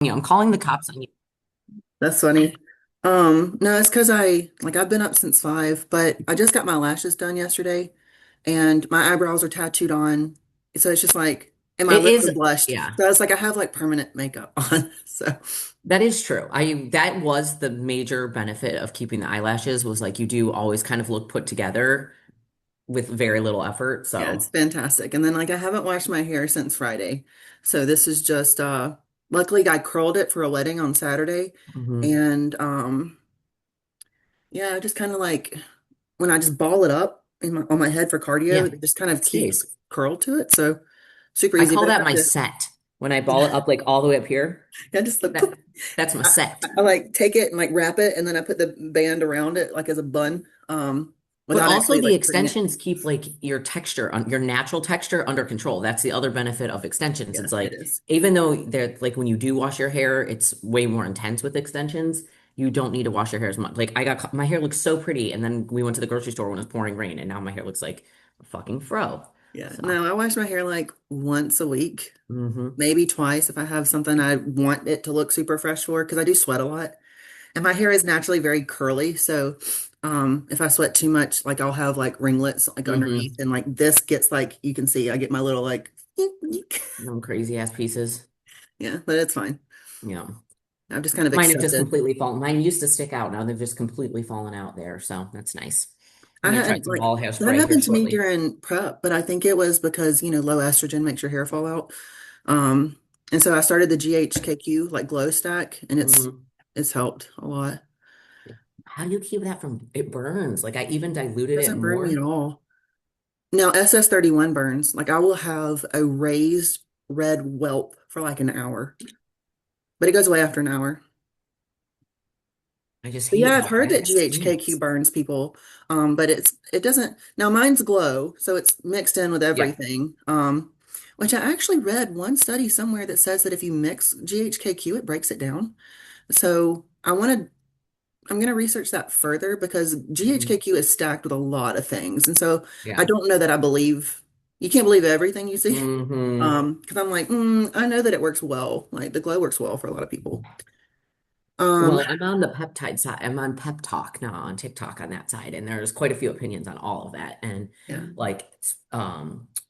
I'm calling the cops on you. That's funny. No, it's because I've been up since 5, but I just got my lashes done yesterday and my eyebrows are tattooed on. So it's just like, and my It lips are is, blushed. yeah, So it's like I have like permanent makeup on. So that is true. That was the major benefit of keeping the eyelashes was like you do always kind of look put together with very little effort. yeah, it's So, fantastic. And then like I haven't washed my hair since Friday. So this is just luckily I curled it for a wedding on Saturday. mhm. And yeah, just kind of like when I just ball it up on my head for cardio, Yeah, it just kind of it keeps stays. curl to it. So super I easy, call but that I my have to, set. When I ball yeah, it up like all the way up here, I just like, that that's my set. I like take it and like wrap it and then I put the band around it like as a bun, But without also actually the like putting it. extensions keep like your texture on your natural texture under control. That's the other benefit of extensions. Yeah, It's it like is. even though they're like when you do wash your hair, it's way more intense with extensions. You don't need to wash your hair as much. Like my hair looks so pretty, and then we went to the grocery store when it was pouring rain, and now my hair looks like a fucking fro. Yeah. So, No, I wash my hair like once a week, hmm. maybe twice if I have something I want it to look super fresh for, because I do sweat a lot. And my hair is naturally very curly. So if I sweat too much, like I'll have like ringlets like underneath. Hmm. And like this gets like you can see I get my little like Them crazy ass pieces. yeah, but it's fine. You know, I've just kind of mine have just accepted. completely fallen. Mine used to stick out. Now they've just completely fallen out there. So that's nice. I'm I gonna try had some like ball that hairspray here happened to me shortly. during prep, but I think it was because, low estrogen makes your hair fall out. Um, and so I started the GHKQ like glow stack and Hmm. it's helped a lot. It How do you keep that from it burns? Like I even diluted it doesn't burn me at more. all. Now SS31 burns. Like I will have a raised red welt for like an hour, but it goes away after an hour. I just But hate yeah, I've how heard bad that it GHKQ stings. burns people. But it doesn't now mine's glow, so it's mixed in with Yeah. everything. Which I actually read one study somewhere that says that if you mix GHKQ, it breaks it down. So I'm gonna research that further because Mhm. GHKQ is stacked with a lot of things. And so I Yeah. don't know that I believe you can't believe everything you see. Hmm. Because I'm like, I know that it works well. Like the glow works well for a lot of people. Um, Well, I'm on the peptide side. I'm on Pep Talk now on TikTok on that side, and there's quite a few opinions on all of that. And yeah. like,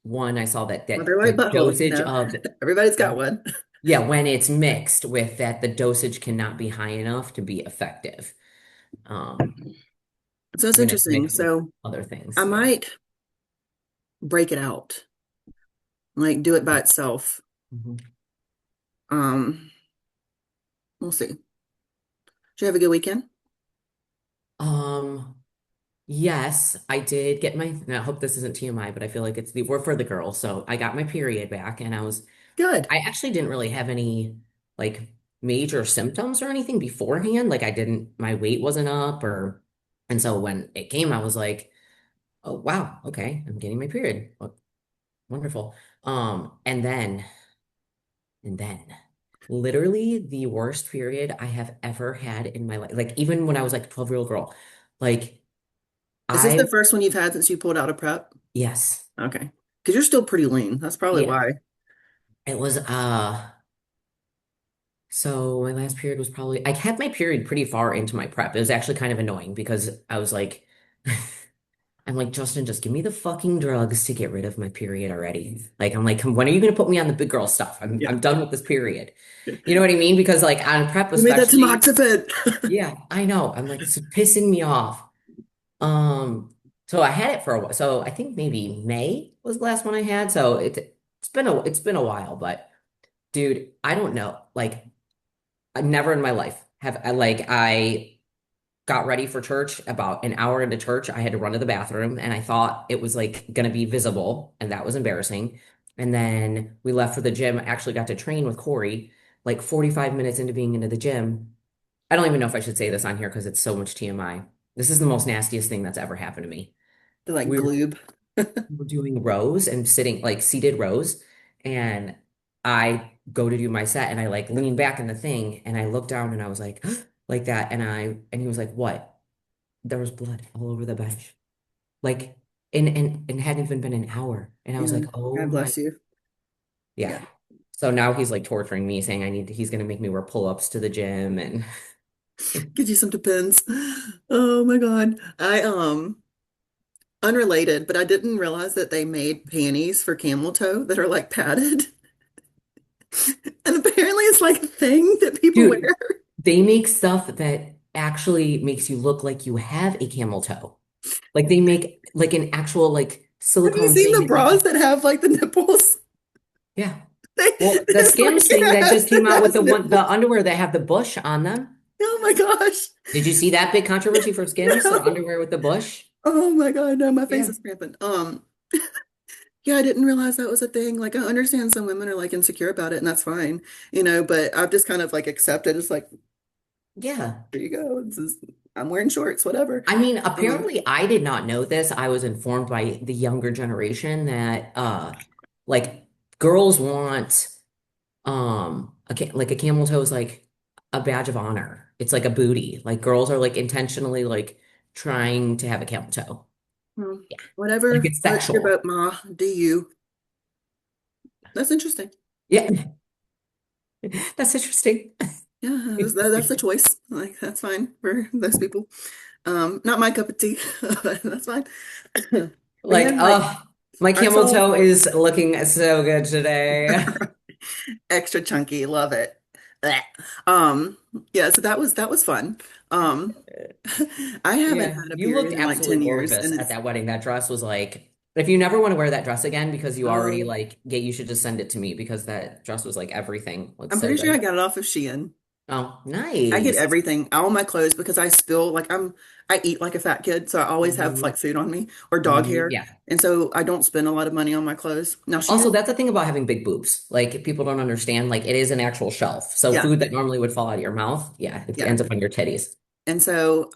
one I saw that Well, they're the like buttholes, dosage of Everybody's got one. yeah, when it's mixed with that, the dosage cannot be high enough to be effective. Um, So it's when it's interesting. mixed with So other things. I So. might break it out, like do it by itself. Mhm. Um, we'll see. Did you have a good weekend? Um, yes, I did get my, and I hope this isn't TMI, but I feel like it's the we're for the girls. So I got my period back and Good. I actually didn't really have any like major symptoms or anything beforehand. Like I didn't, my weight wasn't up and so when it came, I was like, oh wow, okay, I'm getting my period. Well, wonderful. And then literally the worst period I have ever had in my life. Like even when I was like a 12-year-old girl, like Is this the I, first one you've had since you pulled out of prep? yes. Okay. Because you're still pretty lean. That's probably Yeah. why. It was so my last period was probably I had my period pretty far into my prep. It was actually kind of annoying because I was like I'm like, Justin, just give me the fucking drugs to get rid of my period already. Like I'm like, when are you gonna put me on the big girl stuff? Yeah. I'm done with this period. You know what I mean? Because like on prep You made that especially, tamoxifen. yeah, I know. I'm like, it's pissing me off. So I had it for a while. So I think maybe May was the last one I had. So it's been a while, but dude, I don't know. Like I never in my life have I got ready for church about an hour into church. I had to run to the bathroom and I thought it was like gonna be visible, and that was embarrassing. And then we left for the gym. I actually got to train with Corey like 45 minutes into being into the gym. I don't even know if I should say this on here because it's so much TMI. This is the most nastiest thing that's ever happened to me. They're like We gloob. were doing rows and sitting like seated rows, and I go to do my set and I like lean back in the thing and I look down and I was like like that, and he was like, "What?" There was blood all over the bench. Like and hadn't even been an hour. And I was Yeah. like, "Oh God my." bless you. Yeah. Yeah. So now he's like torturing me, saying he's gonna make me wear pull-ups to the gym and Get you some Depends. Oh my God. Unrelated, but I didn't realize that they made panties for camel toe that are like padded. And apparently it's like a thing that people wear. dude, they make stuff that actually makes you look like you have a camel toe. Like they make like an actual like Have you silicone seen thing the that you bras can, that have like the nipples? yeah. They, Well, the it's like Skims thing it that has just came it out with has the nipples. underwear that have the bush on them. Oh my gosh. Did you see that big controversy for Skims, their No. underwear with the bush? Oh my God, no, my face Yeah. is cramping. Yeah, I didn't realize that was a thing. Like I understand some women are like insecure about it and that's fine, but I've just kind of like accepted it's like, Yeah. there you go. I'm wearing shorts, whatever. I mean, Um, apparently I did not know this. I was informed by the younger generation that like girls want like a camel toe is like a badge of honor. It's like a booty. Like girls are like intentionally like trying to have a camel toe. well, Yeah. Like whatever it's floats your sexual. boat, Ma, do you. That's interesting. Yeah. That's interesting. Yeah, that's the choice. Like that's fine for those people. Not my cup of tea, but that's fine. But yeah, Like, like oh, my I camel saw toe is looking so good today. extra chunky, love it. Blech. Um, yeah, so that was fun. Um, I haven't Yeah, had a you looked period in like 10 absolutely years, gorgeous and at it's that wedding. That dress was like, if you never want to wear that dress again because you already oh, like, yeah, you should just send it to me because that dress was like everything. Looks I'm so pretty sure I good. got it off of Shein. Oh, I get nice. everything, all my clothes because I spill like I eat like a fat kid, so I always have Hmm. like food on me or dog Hmm. hair. Yeah. And so I don't spend a lot of money on my clothes. Now Also, Shein, that's the thing about having big boobs. Like, if people don't understand, like, it is an actual shelf. So, yeah, food that normally would fall out of your mouth, yeah, it yeah. ends up on your titties. And so,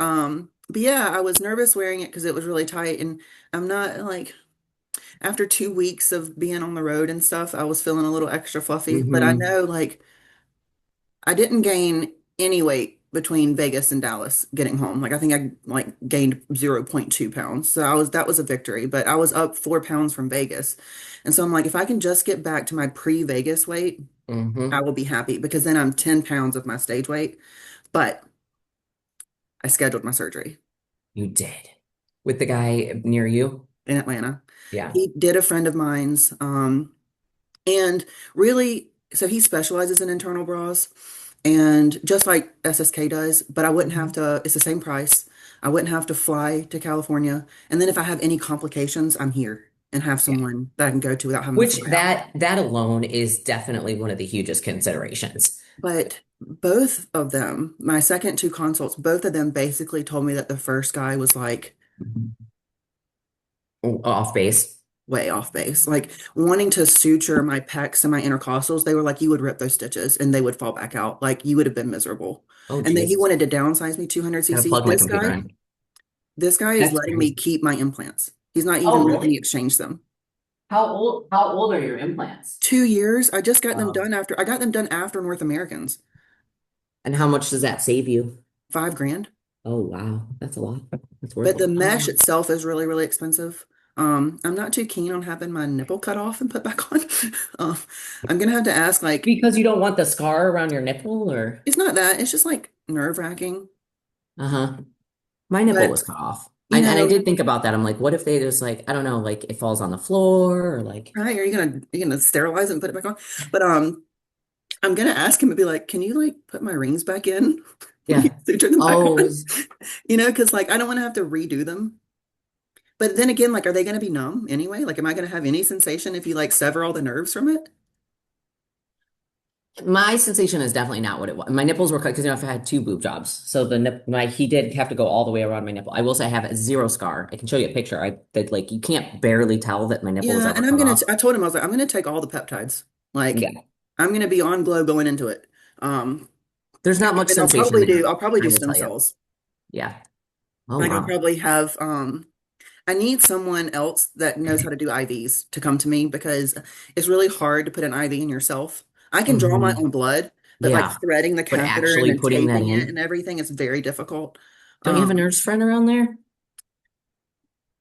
but yeah, I was nervous wearing it because it was really tight. And I'm not like, after 2 weeks of being on the road and stuff, I was feeling a little extra fluffy. But I Hmm. know like I didn't gain any weight between Vegas and Dallas getting home. Like I think I like gained 0.2 pounds. So that was a victory, but I was up 4 pounds from Vegas. And so I'm like, if I can just get back to my pre-Vegas weight, I Hmm. will be happy because then I'm 10 pounds of my stage weight. But I scheduled my surgery You did. With the guy near you? in Atlanta. Yeah. He did a friend of mine's. And really, so he specializes in internal bras and just like SSK does, but I wouldn't have Mhm. to, it's the same price. I wouldn't have to fly to California. And then if I have any complications, I'm here and have Yeah. someone that I can go to without having to Which fly out. that alone is definitely one of the hugest considerations. But both of them, my second two consults, both of them basically told me that the first guy was like Off base. way off base. Like wanting to suture my pecs and my intercostals, they were like, you would rip those stitches and they would fall back out. Like you would have been miserable. Oh, And then he Jesus. wanted to downsize me 200 Gotta cc. plug my computer in. This guy is That's letting me crazy. keep my implants. He's not even Oh, letting me really? exchange them. How old are your implants? 2 years. I just got them Wow. done after I got them done after North Americans. And how much does that save you? 5 grand. Oh, wow. That's a lot. That's worth But a the lot. mesh itself is really, really expensive. I'm not too keen on having my nipple cut off and put back on. Um, I'm gonna have to ask, like, Because you don't want the scar around your nipple or? it's not that, it's just like nerve-wracking. Uh-huh. My nipple But was cut off. you And I know, did think about that. I'm like, what if they just like, I don't know, like it falls on the floor or like, right, are you gonna sterilize it and put it back on? But I'm gonna ask him and be like, can you like put my rings back in? When you yeah. suture them back Oh, on? Because like I don't want to have to redo them. But then again, like, are they going to be numb anyway? Like, am I going to have any sensation if you like sever all the nerves from it? my sensation is definitely not what it was. My nipples were cut because I've had two boob jobs. So he did have to go all the way around my nipple. I will say I have a zero scar. I can show you a picture. I that like you can't barely tell that my nipple was Yeah, ever and cut off. I told him I was like, I'm gonna take all the peptides. Like, Yeah. I'm gonna be on glow going into it. Um, There's not much and sensation there. I'll probably I do will stem tell you. cells. Yeah. Oh Like I'll wow. probably have I need someone else that knows how to do IVs to come to me because it's really hard to put an IV in yourself. I can draw my Hmm. own blood, but like Yeah. threading the But catheter and actually then putting that taping it and in. everything is very difficult. Don't you have a Um, nurse friend around there?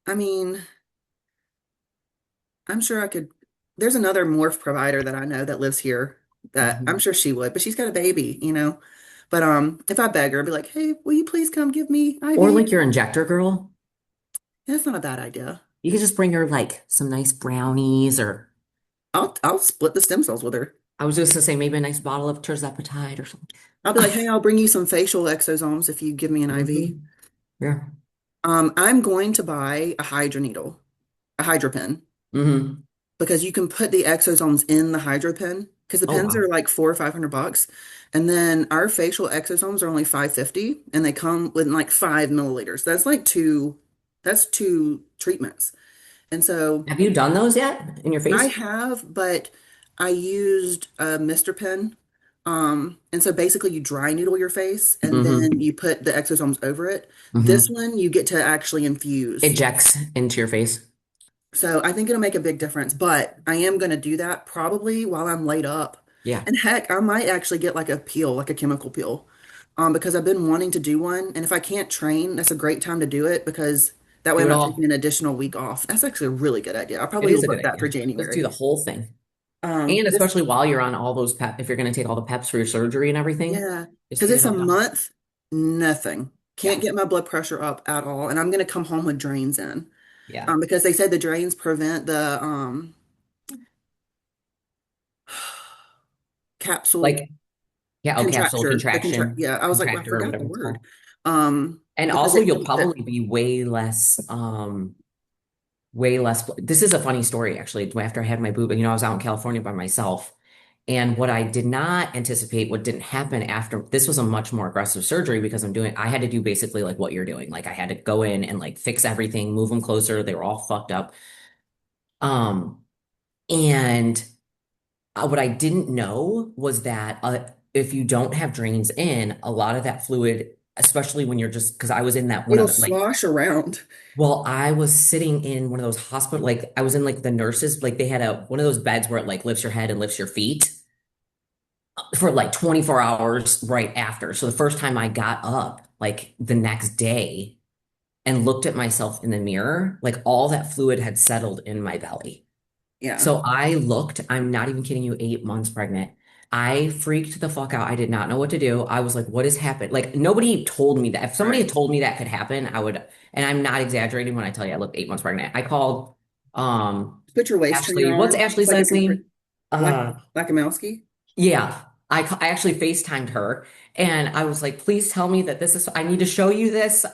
I mean, I'm sure I could. there's another morph provider that I know that lives here that I'm Mhm. sure she would, but she's got a baby, you know. But if I beg her, I'd be like, "Hey, will you please come give me Or IV?" like your injector girl. That's not a bad idea. You could just bring her like some nice brownies, or I'll split the stem cells with her. I was just to say maybe a nice bottle of terzepatide or something. I'll be like, "Hey, I'll bring you some facial exosomes if you give me an IV." Hmm. Yeah. I'm going to buy a Hydra needle, a Hydra pen, Hmm. because you can put the exosomes in the Hydra pen because the Oh pens are wow. like 400 or 500 bucks. And then our facial exosomes are only 550 and they come with like 5 milliliters. That's two treatments. And so Have you done those yet in your I face? have, but I used a Mr. Pen. And so basically you dry needle your face and then Hmm. you put the exosomes over it. This Hmm. one you get to actually infuse. Ejects into your face. So I think it'll make a big difference, but I am going to do that probably while I'm laid up. Yeah. And heck, I might actually get like a peel, like a chemical peel, because I've been wanting to do one. And if I can't train, that's a great time to do it because that way Do I'm it not taking all. an additional week off. That's actually a really good idea. I It probably is will a good book that for idea. Just do January. the whole thing. And This, especially while you're on all those if you're going to take all the peps for your surgery and everything, yeah, just because get it it's a all done. month, nothing. Can't Yeah. get my blood pressure up at all. And I'm going to come home with drains in, Yeah. because they said the drains prevent the capsule Like, yeah, oh, capsule contracture, contraction, yeah, I was like, well, I contractor, or forgot the whatever it's word. called. And Because also it you'll keeps it. probably be way less. This is a funny story, actually. After I had my boob, I was out in California by myself. And what I did not anticipate, what didn't happen after this was a much more aggressive surgery because I had to do basically like what you're doing. Like I had to go in and like fix everything, move them closer. They were all fucked up. Um, and what I didn't know was that if you don't have drains in, a lot of that fluid, especially when you're just, because I was in that one It'll of the, like, slosh around. well, I was sitting in one of those hospital, like I was in like the nurses, like they had one of those beds where it like lifts your head and lifts your feet for like 24 hours right after. So the first time I got up, like the next day and looked at myself in the mirror, like all that fluid had settled in my belly. Yeah. So I looked, I'm not even kidding you, 8 months pregnant. I freaked the fuck out. I did not know what to do. I was like, what has happened? Like, nobody told me that. If somebody Right. had told me that could happen, I would, and I'm not exaggerating when I tell you I looked 8 months pregnant. I called Put your waist trainer Ashley. What's on. It's Ashley's like a last comfort, name? like Uh, like a Mowski. yeah. I actually FaceTimed her and I was like, please tell me that I need to show you this.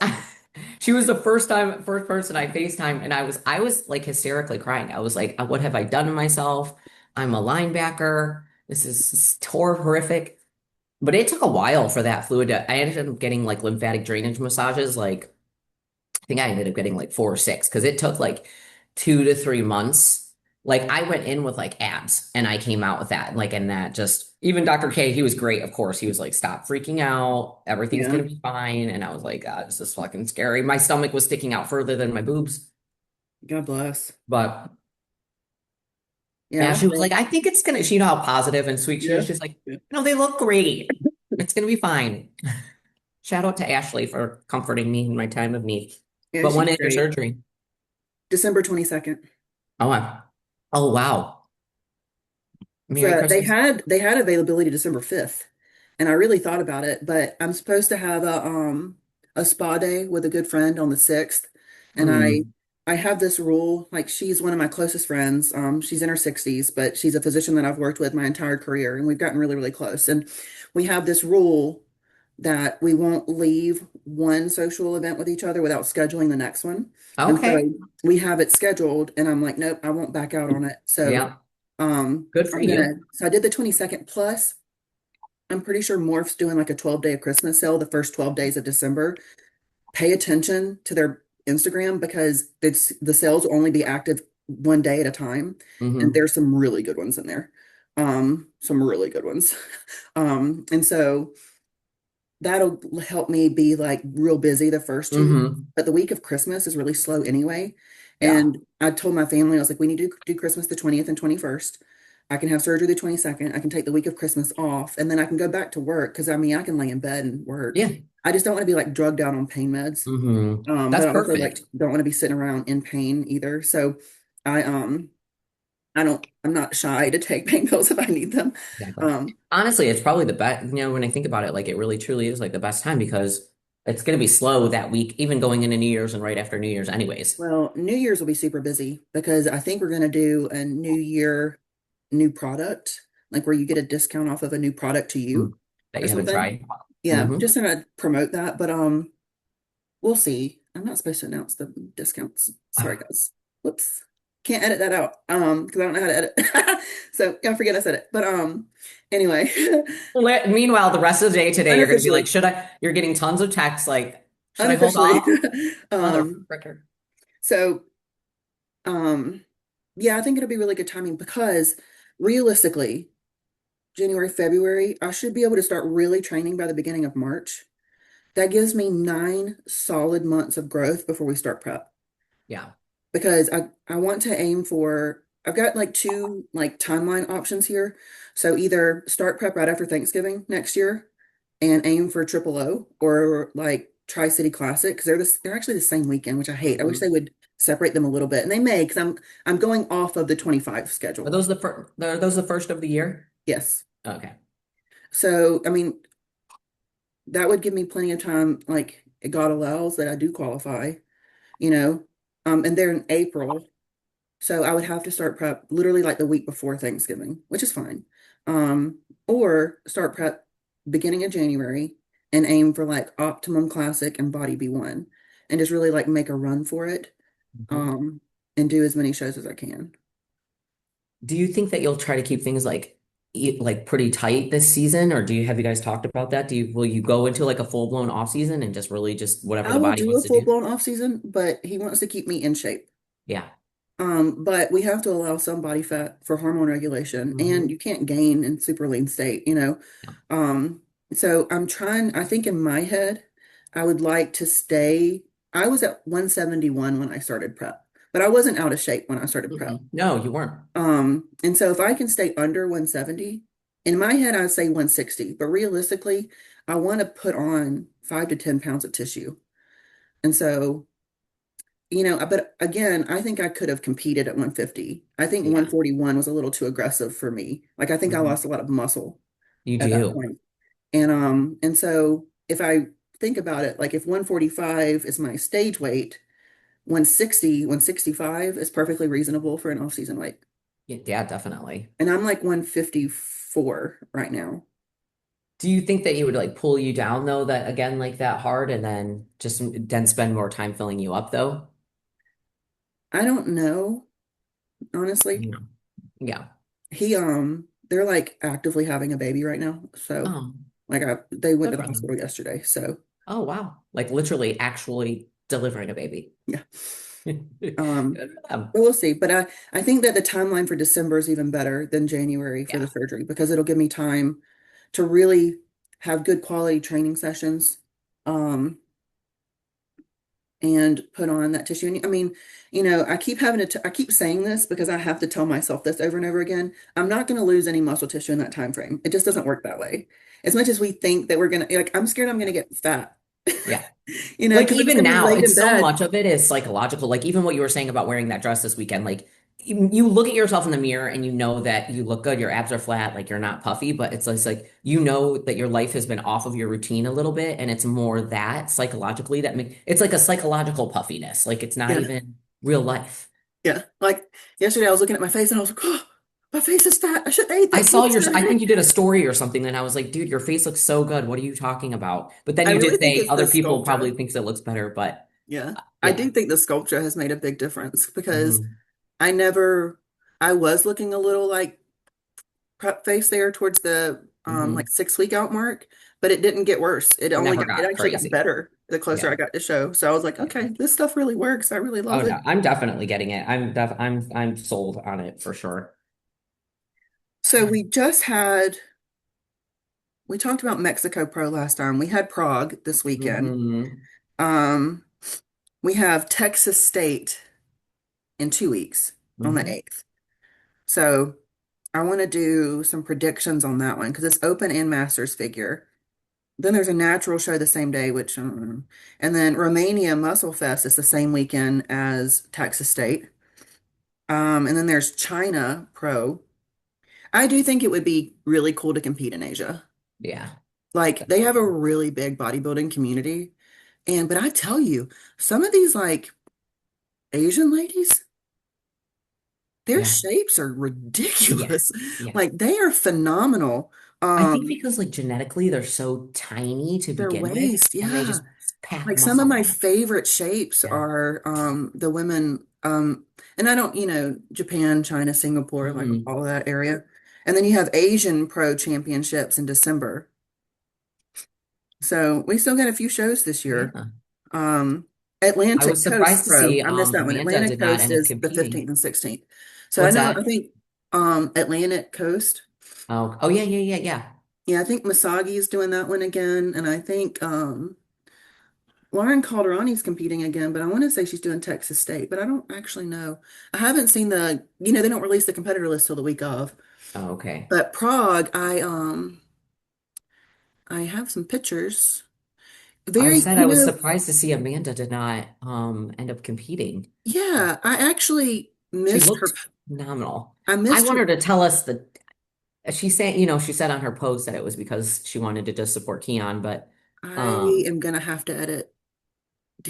She was the first person I FaceTimed, and I was like hysterically crying. I was like, what have I done to myself? I'm a linebacker. This is horrific. But it took a while for that fluid I ended up getting like lymphatic drainage massages. Like, I think I ended up getting like 4 or 6 because it took like 2 to 3 months. Like I went in with like abs and I came out with that. Like, and that just, even Dr. K, he was great, of course. He was like, stop freaking out. Everything's Yeah. gonna be fine. And I was like, God, this is fucking scary. My stomach was sticking out further than my boobs. God bless. But Yeah. Ashley was like, I think it's gonna, she, how positive and sweet she is. Yeah. She's like, Yeah. no, they look great. It's gonna be fine. Shout out to Ashley for comforting me in my time of need. Yeah, But when she's is your great. surgery? December 22nd. Oh, oh wow. Merry So they Christmas. had availability December 5th. And I really thought about it, but I'm supposed to have a spa day with a good friend on the 6th. And Hmm. I have this rule, like she's one of my closest friends. She's in her 60s, but she's a physician that I've worked with my entire career, and we've gotten really, really close. And we have this rule that we won't leave one social event with each other without scheduling the next one. And Okay. so we have it scheduled, and I'm like, nope, I won't back out on it. So Yeah. Good for you. so I did the 22nd plus. I'm pretty sure Morph's doing like a 12-day of Christmas sale the first 12 days of December. Pay attention to their Instagram because the sales will only be active one day at a time. And Hmm. there's some really good ones in there. Some really good ones. And so that'll help me be like real busy the first 2 weeks. Hmm. But the week of Christmas is really slow anyway. Yeah. And I told my family, I was like, we need to do Christmas the 20th and 21st. I can have surgery the 22nd. I can take the week of Christmas off and then I can go back to work because I mean, I can lay in bed and work. Yeah. I just don't want to be like drugged out on pain meds. That's But I also like perfect. don't want to be sitting around in pain either. So I I'm not shy to take pain pills if I need them. Exactly. Um, Honestly, it's probably the best, when I think about it, like it really truly is like the best time because it's going to be slow that week, even going into New Year's and right after New Year's anyways. well, New Year's will be super busy because I think we're going to do a New Year new product, like where you get a discount off of a new product to Mm. you That or you haven't something. tried. Yeah, Hmm. just gonna promote that, but we'll see. I'm not supposed to announce the discounts. Sorry, guys. Whoops. Can't edit that out. Because I don't know how to edit. So yeah, forget I said it. But anyway, Meanwhile, the rest of the day today, you're going to be like, unofficially, should I? You're getting tons of texts like, should I hold unofficially. off? Mother Um, fricker. so um, yeah, I think it'll be really good timing because realistically, January, February, I should be able to start really training by the beginning of March. That gives me 9 solid months of growth before we start prep. Yeah. Because I want to aim for I've got like two like timeline options here. So either start prep right after Thanksgiving next year and aim for triple O or like Tri-City Classic because they're actually the same weekend, which I hate. I wish they Mhm. would separate them a little bit. And they may because I'm going off of the 25 Are schedule. those are those the first of the year? Yes. Okay. So I mean that would give me plenty of time, like God allows that I do qualify, you know. And they're in April. So I would have to start prep literally like the week before Thanksgiving, which is fine. Or start prep beginning of January and aim for like Optimum Classic and Body B1 and just really like make a run for it. Mhm. Um, and do as many shows as I can. Do you think that you'll try to keep things like like pretty tight this season, or have you guys talked about that? Will you go into like a full blown off season and just really just whatever I the will body do a wants to do? full-blown off season, but he wants to keep me in shape. Yeah. But we have to allow some body fat for hormone regulation, and Hmm. you can't gain in super lean state, you know. Yeah. Um, so I'm trying, I think in my head, I would like to stay. I was at 171 when I started prep, but I wasn't out of shape when I started prep. No, you weren't. And so if I can stay under 170, in my head, I'd say 160, but realistically, I want to put on 5 to 10 pounds of tissue. And so but again, I think I could have competed at 150. I think Yeah. 141 was a little too aggressive for me. Like I think I Hmm. lost a lot of muscle You at that do. point. And so if I think about it, like if 145 is my stage weight, 160, 165 is perfectly reasonable for an off-season weight. Yeah, yeah, definitely. And I'm like 154 right now. Do you think that he would like pull you down though, that again, like that hard and then just then spend more time filling you up though? I don't know, honestly. Yeah. Yeah. They're like actively having a baby right now. So Oh, like they went good to the for hospital them. yesterday. So Oh, wow. Like literally actually delivering a baby. yeah. Good for them. But we'll see. But I think that the timeline for December is even better than January for the Yeah. surgery because it'll give me time to really have good quality training sessions, um, and put on that tissue. And I mean, I keep I keep saying this because I have to tell myself this over and over again. I'm not going to lose any muscle tissue in that time frame. It just doesn't work that way. As much as we think that we're gonna, like, I'm scared I'm gonna Yeah. get fat, Yeah. Like because I'm just even gonna be now, laid it's in so bed. much of it is psychological. Like even what you were saying about wearing that dress this weekend, like you look at yourself in the mirror and you know that you look good, your abs are flat, like you're not puffy, but it's just like you know that your life has been off of your routine a little bit, and it's more that psychologically it's like a psychological puffiness. Like it's not Yeah. even real life. Yeah. Like yesterday, I was looking at my face and I was like, oh, my face is fat. I should eat I that saw food your, I surgery. think you did a story or something, and I was like, dude, your face looks so good. What are you talking about? But then I you really did think say it's the other people probably sculpture. thinks it looks better, but Yeah. I yeah. do think the sculpture has made a big difference because Hmm. I never, I was looking a little like prep face there towards the like Hmm. 6 week out mark, but it didn't get worse. It never It got actually got crazy. better the closer Yeah. I got to show. So I was like, Yeah. okay, this stuff really works. I really Oh love it. no, I'm definitely getting it. I'm sold on it for sure. So we talked about Mexico Pro last time. We had Prague this weekend. Hmm. Um, we have Texas State in 2 weeks on the Hmm. 8th. So I want to do some predictions on that one because it's open and masters figure. Then there's a natural show the same day, which and then Romania Muscle Fest is the same weekend as Texas State. And then there's China Pro. I do think it would be really cool to compete in Asia. Yeah. Like they have a really big bodybuilding community. And but I tell you, some of these like Asian ladies, their Yeah. shapes are Yeah. ridiculous. Yeah. Like they are phenomenal. I think Um, because like genetically they're so tiny to their begin with, waist, and they yeah. just pack Like some of muscle my on. favorite shapes Yeah. are the women and I don't, Japan, China, Singapore, like Hmm. all of that area. And then you have Asian Pro Championships in December. So we still got a few shows this year. Yeah. Um, I was Atlantic surprised Coast to Pro. see I missed that one. Amanda Atlantic did not Coast end up is the 15th competing. and 16th. So What's I that? think Atlantic Coast. Oh, yeah, yeah, yeah, yeah. Yeah, I think Masagi is doing that one again. And I think Lauren Calderani's competing again, but I want to say she's doing Texas State, but I don't actually know. I haven't seen they don't release the competitor list till the week of. Oh, okay. But Prague, I have some pictures. I Very, said I was surprised to see Amanda did not end up competing. yeah, I actually She missed her. looked phenomenal. I I missed want her. her to tell us the she said, she said on her post that it was because she wanted to just support Keon, but I um am gonna have to edit.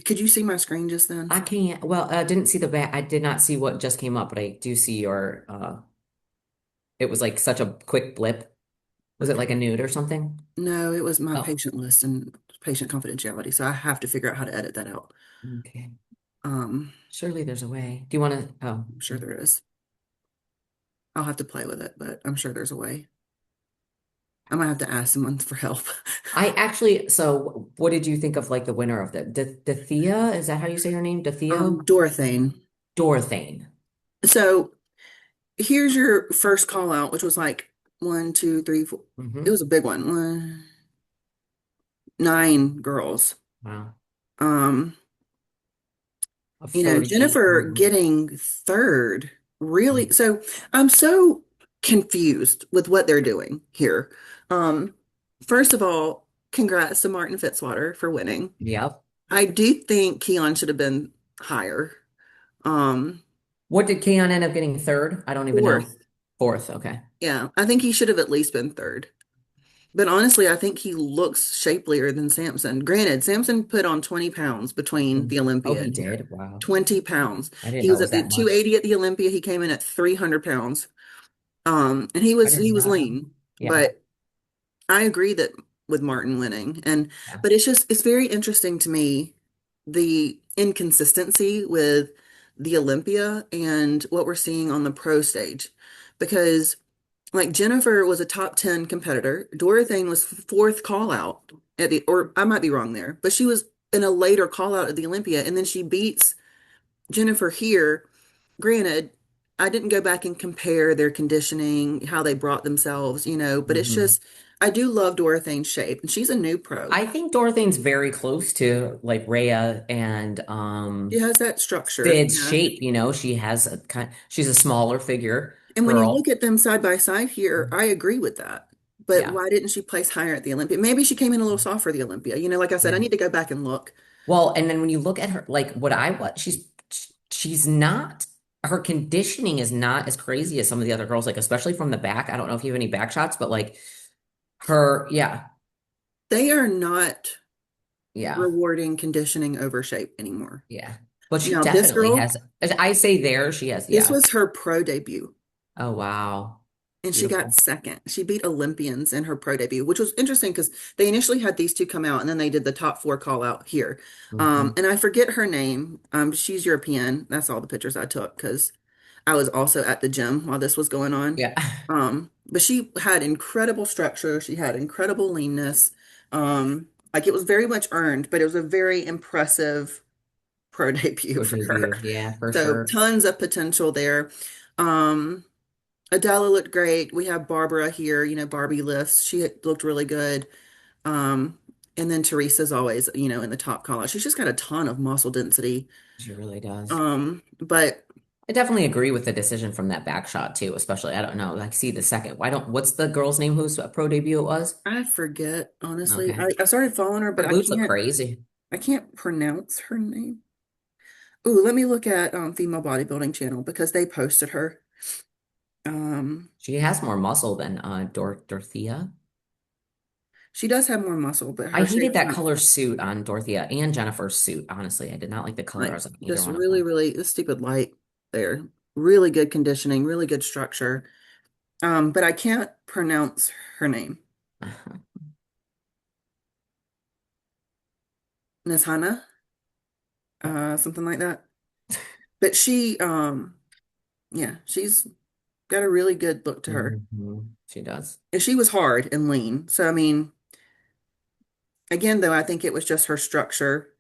Could you see my screen just then? I can't well, I didn't see the back. I did not see what just came up, but I do see your it was like such a quick blip. Was it Okay. like a nude or something? No, it was my Oh, patient list and patient confidentiality, so I have to figure out how to edit that out. okay. Um, Surely there's a way. Do you want to? Oh, I'm sure okay. there is. I'll have to play with it, but I'm sure there's a way. I might have to ask someone for help. I actually, so what did you think of like the winner of the Thea? Is that how you say her name? Dethea? Dorothane. Dorthane. So here's your first call out, which was like one, two, three, four. It Hmm. was a big one. 9 girls. Wow. Um, A 38 year Jennifer old. getting third, really. So I'm so confused with what they're doing here. Um, First of all, congrats to Martin Fitzwater for winning. Yep. I do think Keon should have been higher. Um, What did Keon end up getting third? I don't even know. Fourth. Fourth. Okay. Yeah, I think he should have at least been third. But honestly, I think he looks shapelier than Samson. Granted, Samson put on 20 pounds between the Oh, Olympia he and here. did. Wow. 20 pounds. I didn't He know it was was at the that much. 280 at the Olympia. He came in at 300 pounds. And I did he was not know. lean, Yeah. but I agree that with Martin winning. Yeah. But it's very interesting to me the inconsistency with the Olympia and what we're seeing on the pro stage. Because like Jennifer was a top 10 competitor. Dorothane was fourth call out at or I might be wrong there, but she was in a later call out at the Olympia. And then she beats Jennifer here. Granted, I didn't go back and compare their conditioning, how they brought themselves, but it's Hmm. just, I do love Dorithane's shape, and she's a new pro. I think Dorothy's very close to like Rhea and She has that structure, Sid's yeah. shape, she has she's a smaller figure And when you girl. look at them side by side here, I agree with that. But Yeah. why didn't she place higher at the Olympia? Maybe she came in a little soft for the Olympia. Like I said, I Yeah. need to go back and look. Well, and then when you look at her, like what I watch, she's not her conditioning is not as crazy as some of the other girls, like especially from the back. I don't know if you have any back shots, but like yeah, They are not yeah, rewarding conditioning over shape anymore. yeah. But she Now, this definitely girl, has, as I say there, she has, this yeah. was her pro debut. Oh wow. And she got Beautiful. second. She beat Olympians in her pro debut, which was interesting because they initially had these two come out and then they did the top four call out here. Hmm. And I forget her name. She's European. That's all the pictures I took because I was also at the gym while this was going on. Yeah. But she had incredible structure. She had incredible leanness. Like it was very much earned, but it was a very impressive pro debut Pro for her. debut. Yeah, for So sure. tons of potential there. Um, Adela looked great. We have Barbara here, Barbie lifts. She looked really good. Um, and then Teresa's always, in the top call out. She's just got a ton of muscle density. She really does. But I definitely agree with the decision from that back shot too, especially I don't know, like see the second. Why don't what's the girl's name whose pro debut it was? I forget, honestly. Okay. I started following her, Her but boobs look crazy. I can't pronounce her name. Ooh, let me look at female bodybuilding channel because they posted her. Um, She has more muscle than Dorothea. she does have more muscle, but I her hated shape's that not color suit on Dorothea and Jennifer's suit, honestly. I did not like the like colors on either just one of really, them. really the stupid light there. Really good conditioning, really good structure. But I can't pronounce her name. Nishana, something like that. But yeah, she's got a really good look to her. She does. And she was hard and lean. So, I mean, again, though, I think it was just her structure,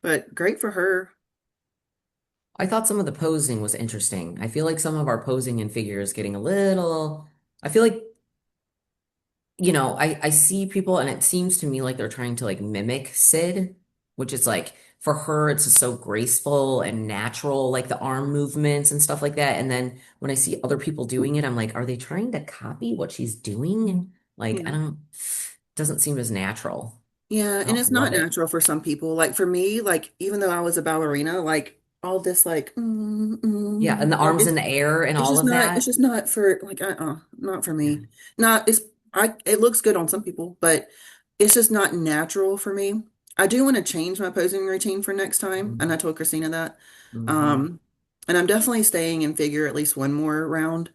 but great for her. I thought some of the posing was interesting. I feel like some of our posing in figure is getting a little, I feel like, I see people and it seems to me like they're trying to like mimic Sid, which is like for her, it's just so graceful and natural, like the arm movements and stuff like that. And then when I see other people doing it, I'm like, are they trying to copy what she's doing? Like, Yeah. doesn't seem as natural. Yeah, I and don't it's not love it. natural for some people. Like for me, like even though I was a ballerina, like all this Yeah. And the like arms in the air and it's all just of not it's that. just not for like not for Yeah. me. Not it's I it looks good on some people, but it's just not natural for me. I do want to change my posing routine for next time, and I told Christina that. Mm-hmm. Um, and I'm definitely staying in figure at least one more round,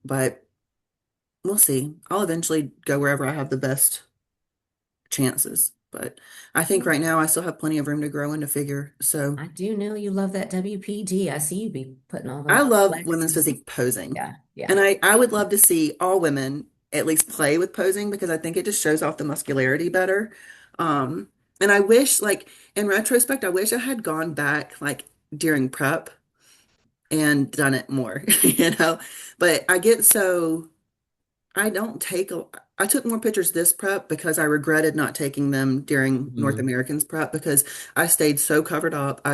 but we'll see. I'll eventually go wherever I have the best chances. But I think right now I still have plenty of room to grow into figure. So I do know you love that WPG. I see you be putting all I the love women's flexes. physique posing. Yeah, And yeah. I would love to see all women at least play with posing because I think it just shows off the muscularity better. Um, and I wish, like, in retrospect, I wish I had gone back, like, during prep and done it more, you know? But I get so I don't take a, I took more pictures this prep because I regretted not taking them during North Mhm. Americans prep because I stayed so covered up.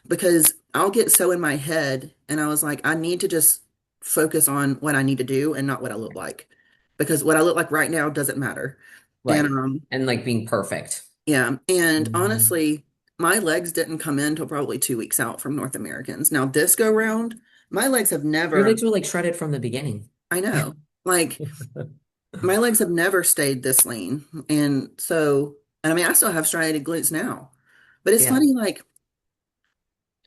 Because I'll get so in my head and I was like, I need to just focus on what I need to do and not what I look like. Because what I look like right now doesn't matter. And Right. And like being perfect. yeah, and Mhm. honestly, my legs didn't come in till probably 2 weeks out from North Americans. Now this go round, my legs have Your never, legs were like shredded from the beginning. I know. Like my legs have never stayed this lean. And I mean, I still have striated glutes now. But it's Yeah. funny, like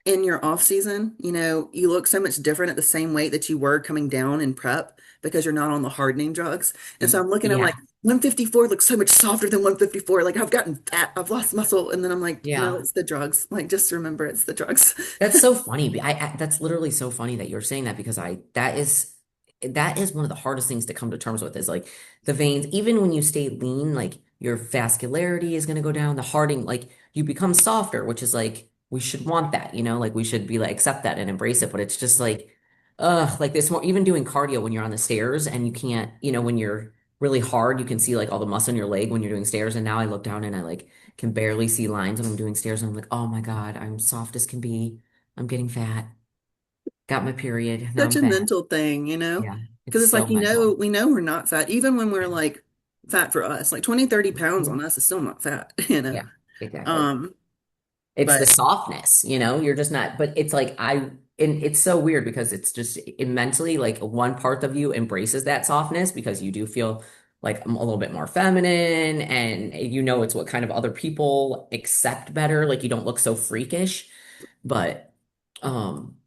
in your off season, you look so much different at the same weight that you were coming down in prep because you're not on the hardening drugs. And so I'm looking, I'm like, Yeah. 154 looks so much softer than 154. Like I've gotten fat, I've lost muscle. And then I'm like, no, Yeah. it's the drugs. Like, just remember it's the drugs. That's so funny. That's literally so funny that you're saying that because that is one of the hardest things to come to terms with is like the veins, even when you stay lean, like your vascularity is going to go down, the hardening, like you become softer, which is like we should want that, like we should be like accept that and embrace it. But it's just like this more even doing cardio when you're on the stairs and you can't, when you're really hard, you can see like all the muscle in your leg when you're doing stairs. And now I look down and I like can barely see lines when I'm doing stairs and I'm like, oh my God, I'm soft as can be. I'm getting fat. Got my period. Now Such I'm a fat. mental thing, Yeah, Because it's it's like, so mental. we know we're not fat, even when we're like fat for us, like 20, 30 pounds on Mhm. us is still not fat, you know? Yeah, exactly. Um, It's the but softness, you're just not, but it's like and it's so weird because it's just mentally like one part of you embraces that softness because you do feel like I'm a little bit more feminine and it's what kind of other people accept better. Like you don't look so freakish, but um,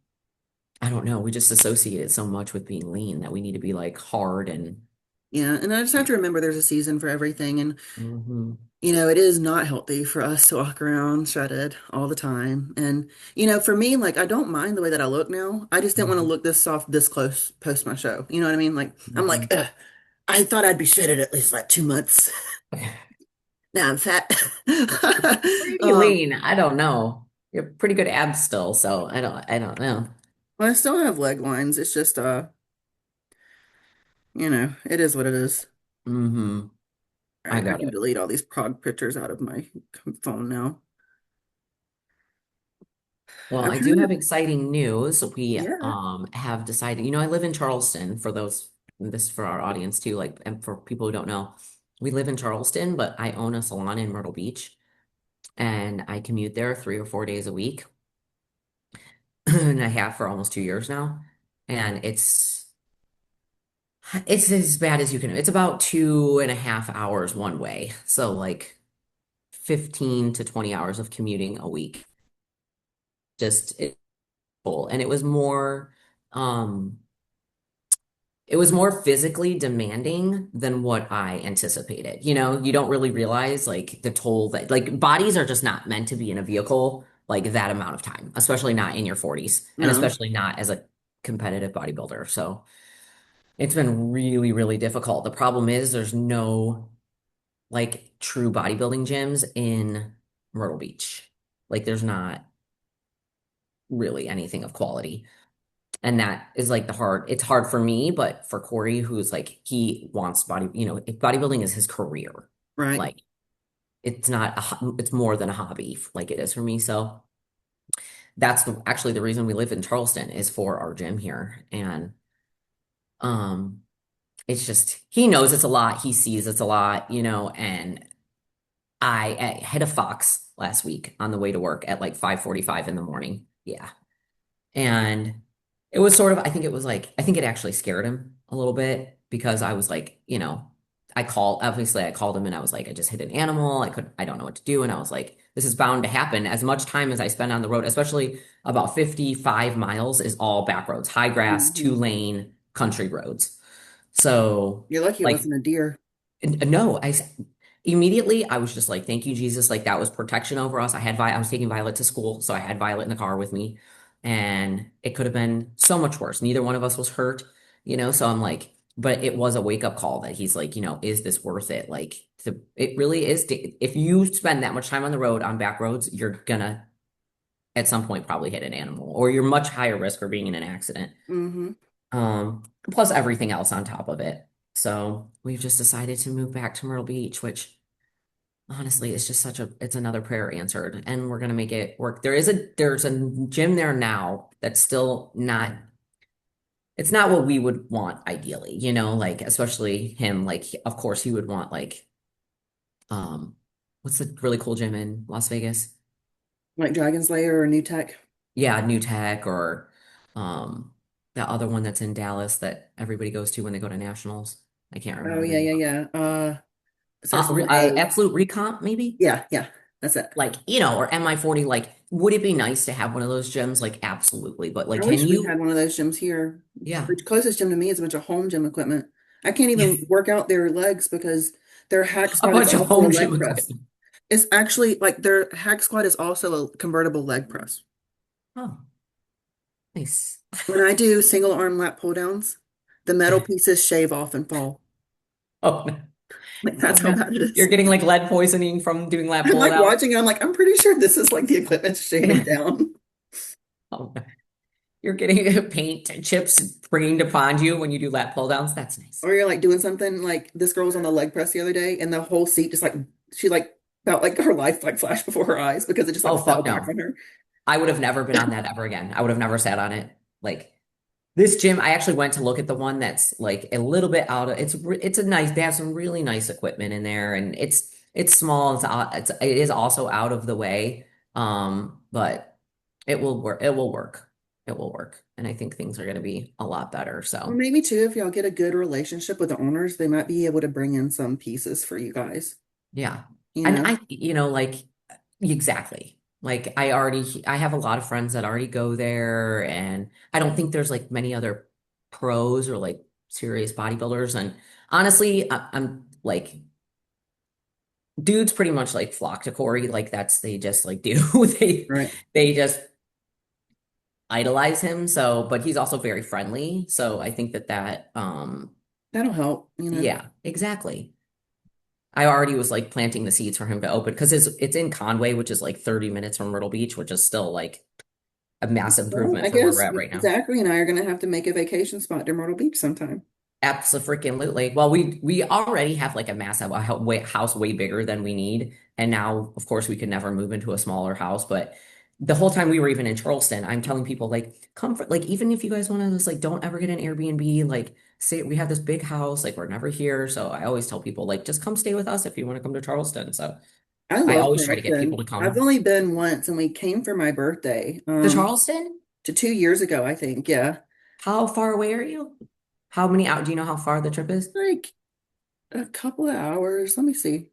I don't know. We just associate it so much with being lean that we need to be like hard and yeah, and I just have to remember there's a season for everything. And, hmm it is not healthy for us to walk around shredded all the time. And, for me, like, I don't mind the way that I look now. I just didn't want to hmm look this soft this close post my show. You know what I mean? Like, I'm hmm like, ugh, I thought I'd be shredded at least like 2 months. Now I'm fat. Pretty Um, lean. I don't know. You're pretty good abs still, so I don't know. well, I still have leg lines. It's just, it is what it is. Hmm. All I right, I got can it. delete all these prog pictures out of my phone now. Well, I'm I do trying have to, exciting news. We yeah. have decided, I live in Charleston for those this for our audience too, like and for people who don't know. We live in Charleston, but I own a salon in Myrtle Beach. and I commute there 3 or 4 days a week, and I have for almost 2 years now. And it's as bad as you can. It's about 2.5 hours one way. So like 15 to 20 hours of commuting a week. Just it's full. And um it was more physically demanding than what I anticipated. You know, you don't really realize like the toll that like bodies are just not meant to be in a vehicle like that amount of time, especially not in your 40s and No, especially not as a competitive bodybuilder. So it's been really, really difficult. The problem is there's no like true bodybuilding gyms in Myrtle Beach. Like there's not really anything of quality. And that is like it's hard for me, but for Corey, who's like, he wants if bodybuilding is his career, right. like it's not, it's more than a hobby like it is for me. So that's actually the reason we live in Charleston is for our gym here. And, um, it's just, he knows it's a lot. He sees it's a lot, and I hit a fox last week on the way to work at like 5:45 in the morning. Yeah. And it was sort of, I think it actually scared him a little bit because I was like, I called him and I was like, I just hit an animal. I don't know what to do. And I was like, this is bound to happen. As much time as I spend on the road, especially about 55 miles is all back roads, high grass, two Hmm. lane country roads. So, You're lucky it like, wasn't a deer. no, immediately I was just like, thank you, Jesus. Like that was protection over us. I was taking Violet to school, so I had Violet in the car with me, and it could have been so much worse. Neither one of us was hurt, So I'm like, but it was a wake up call that he's like, is this worth it? Like, it really is. If you spend that much time on the road on back roads, you're gonna at some point probably hit an animal, or you're much higher risk for being in an accident. Hmm. Plus everything else on top of it. So we've just decided to move back to Myrtle Beach, which honestly is just it's another prayer answered, and we're gonna make it work. There's a gym there now that's still not, it's not what we would want ideally, like especially him, like of course he would want like, um, what's the really cool gym in Las Vegas? Like Dragon Slayer or New Tech. Yeah, New Tech or, um, that other one that's in Dallas that everybody goes to when they go to nationals. I can't Oh, remember the yeah, name. yeah, yeah. It starts with an A. Absolute Recomp, maybe? Yeah, yeah, that's it. Like, or MI40, like, would it be nice to have one of those gyms? Like, absolutely. But like, I can wish we you? had one of those gyms here. Yeah. The closest gym to me is a bunch of home gym equipment. I can't even work out their legs because their hack A squat is bunch of also a home gym leg press. equipment. It's actually like their hack squat is also a convertible leg press. Oh, nice. When I do single arm lat pull downs, the metal pieces shave off and fall. Oh no. Like Oh that's how no. bad it You're is. getting like lead poisoning from doing lap I'm pull like downs. watching it, I'm like, I'm pretty sure this is like the equipment shaving down. Oh no. You're getting paint chips bringing upon you when you do lap pull downs. That's nice. Or you're like doing something like this girl was on the leg press the other day and the whole seat just like she like felt like her life like flashed before her eyes because it just Oh like fell fuck back no. on her. I would have never been on that ever again. I would have never sat on it. Like, this gym, I actually went to look at the one that's like a little bit out of it's a nice, they have some really nice equipment in there, and it's small, it is also out of the way. But it will work. It will work. It will work. And I think things are going to be a lot better. Or So, maybe too, if y'all get a good relationship with the owners, they might be able to bring in some pieces for you guys, yeah. you And know? like exactly. Like I have a lot of friends that already go there, and I don't think there's like many other pros or like serious bodybuilders. And honestly, I'm like, dudes pretty much like flock to Corey. Like they just like do they Right. they just idolize him. So, but he's also very friendly. So I think that That'll help. yeah, exactly. I already was like planting the seeds for him to open because it's in Conway, which is like 30 minutes from Myrtle Beach, which is still like a massive Well, improvement I from where we're guess at right now. Zachary and I are gonna have to make a vacation spot to Myrtle Beach sometime. Absolutely. Well, we already have like a massive house way bigger than we need, and now, of course, we could never move into a smaller house. But the whole time we were even in Charleston, I'm telling people like, come for like, even if you guys want to just like, don't ever get an Airbnb. Like, say we have this big house, like we're never here. So I always tell people like, just come stay with us if you want to come to Charleston. So I I love always try to get people Charleston. to I've come only been once, and we came for my birthday, to Charleston. to 2 years ago, I think. Yeah, How far away are you? How many out? Do you know how far the trip is? like a couple of hours. Let me see.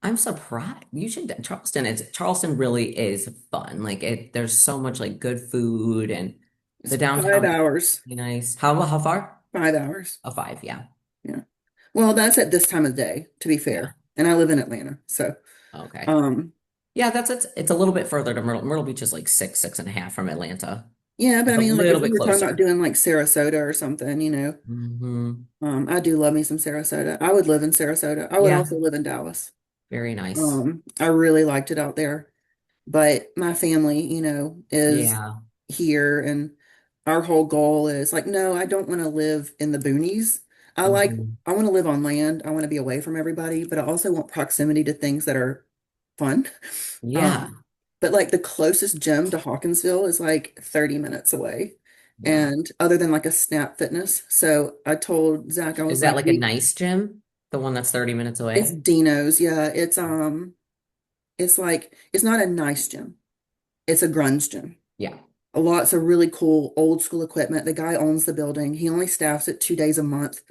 I'm surprised. You should Charleston really is fun. Like there's so much like good food and the It's 5 downtown hours. is nice. How far? 5 hours. A five, yeah. Yeah. Well, that's at this time of day, to be Yeah. fair. And I live in Atlanta, so Okay. um, Yeah, it's a little bit further to Myrtle. Myrtle Beach is like six and a half from Atlanta. yeah. But It's I a mean, like little if we bit were talking about closer. doing like Sarasota or something, Hmm. I do love me some Sarasota. I would live in Sarasota. I would Yeah, also live in Dallas. very nice. I really liked it out there. But my family, is Yeah. here, and our whole goal is like, no, I don't want to live in the boonies. Hmm. I want to live on land. I want to be away from everybody, but I also want proximity to things that are fun. Yeah. Um, but like the closest gym to Hawkinsville is like 30 minutes away. Yeah. And other than like a Snap Fitness. So I told Zach, I Is was that like, like a nice gym? The one that's 30 minutes it's away? Dino's. Yeah, it's like it's not a nice gym. It's a grunge gym. Yeah. Lots of really cool old school equipment. The guy owns the building. He only staffs it 2 days a month.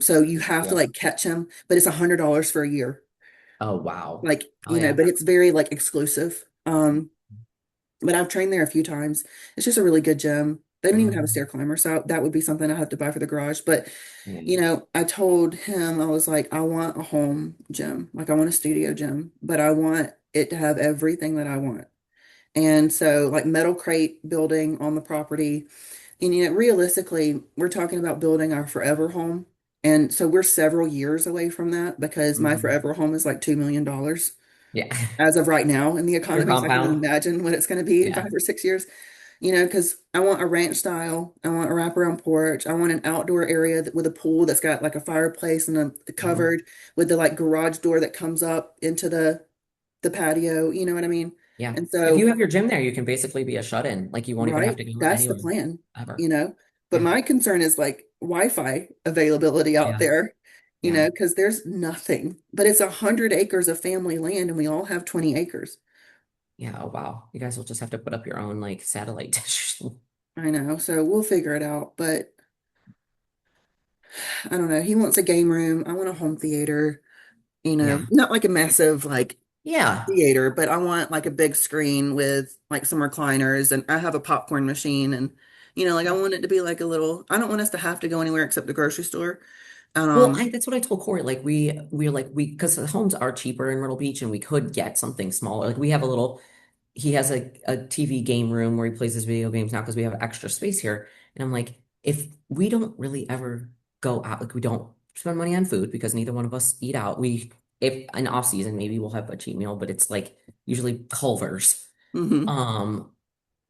So you have to Yeah. like catch him, but it's $100 for a year. Oh, wow. Like, Oh, yeah. but it's very like exclusive. But I've trained there a few times. It's just a really good gym. They don't even have a stair Mhm. climber, so that would be something I have to buy for the garage. But, Yeah. I told him, I was like, I want a home gym. Like I want a studio gym, but I want it to have everything that I want. And so like metal crate building on the property. And realistically, we're talking about building our forever home. And so we're several years away from that because my Mhm. forever home is like $2 million Yeah. as of right now in the Your economy. So I can compound? imagine what it's going to be in Yeah. 5 or 6 years, because I want a ranch style. I want a wraparound porch. I want an outdoor area with a pool that's got like a fireplace and a Mhm. covered with the like garage door that comes up into the patio. You know what I mean? Yeah. And If you so have your gym there, you can basically be a shut-in. Like you won't even have right? to go That's the anywhere plan, ever. But Yeah. my concern is like Wi-Fi availability out Yeah. there, Yeah. because there's nothing. But it's 100 acres of family land, and we all have 20 acres. Yeah. Oh, wow. You guys will just have to put up your own like satellite dish. I know, so we'll figure it out. But I don't know. He wants a game room. I want a home theater, Yeah. not like a massive like Yeah. theater, but I want like a big screen with like some recliners, and I have a popcorn machine, and like I Yeah. want it to be like a little. I don't want us to have to go anywhere except the grocery store. Well, Um, that's what I told Corey. Like we're like because the homes are cheaper in Myrtle Beach and we could get something smaller. Like we have a little he has a TV game room where he plays his video games now because we have extra space here. And I'm like, if we don't really ever go out, like we don't spend money on food because neither one of us eat out. We if in off season maybe we'll have a cheat meal, but it's like usually Culver's. mhm, Um,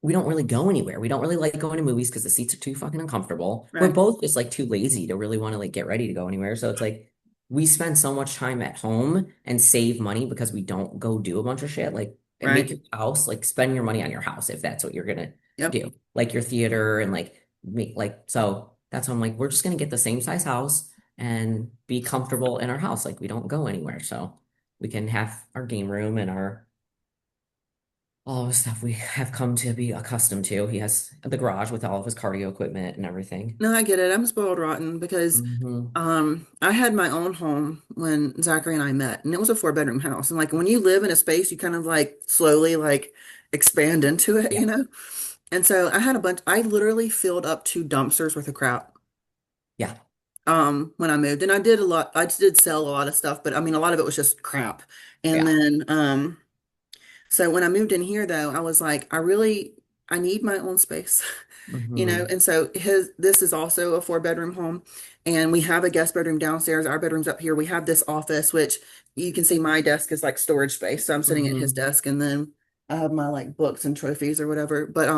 we don't really go anywhere. We don't really like going to movies because the seats are too fucking uncomfortable. We're right, both just like too lazy to really want to like get ready to go anywhere. So it's like we spend so much time at home and save money because we don't go do a bunch of shit. Like and make right. your house, like spend your money on your house if that's what you're gonna Yep. do. Like your theater and like make like so that's why I'm like, we're just gonna get the same size house and be comfortable in our house. Like we don't go anywhere. So we can have our game room and our all the stuff we have come to be accustomed to. He has the garage with all of his cardio equipment and everything. No, I get it. I'm spoiled rotten because Hmm. I had my own home when Zachary and I met, and it was a 4 bedroom house. And like when you live in a space, you kind of like slowly like expand into it, Yeah. And so I had a bunch, I literally filled up 2 dumpsters worth of crap Yeah. when I moved. And I did sell a lot of stuff, but I mean a lot of it was just crap. And Yeah. then so when I moved in here though, I was like, I need my own space. Hmm. And so this is also a 4 bedroom home, and we have a guest bedroom downstairs. Our bedroom's up here. We have this office, which you can see my desk is like storage space. So I'm sitting at his Hmm. desk, and then I have my like books and trophies or whatever. But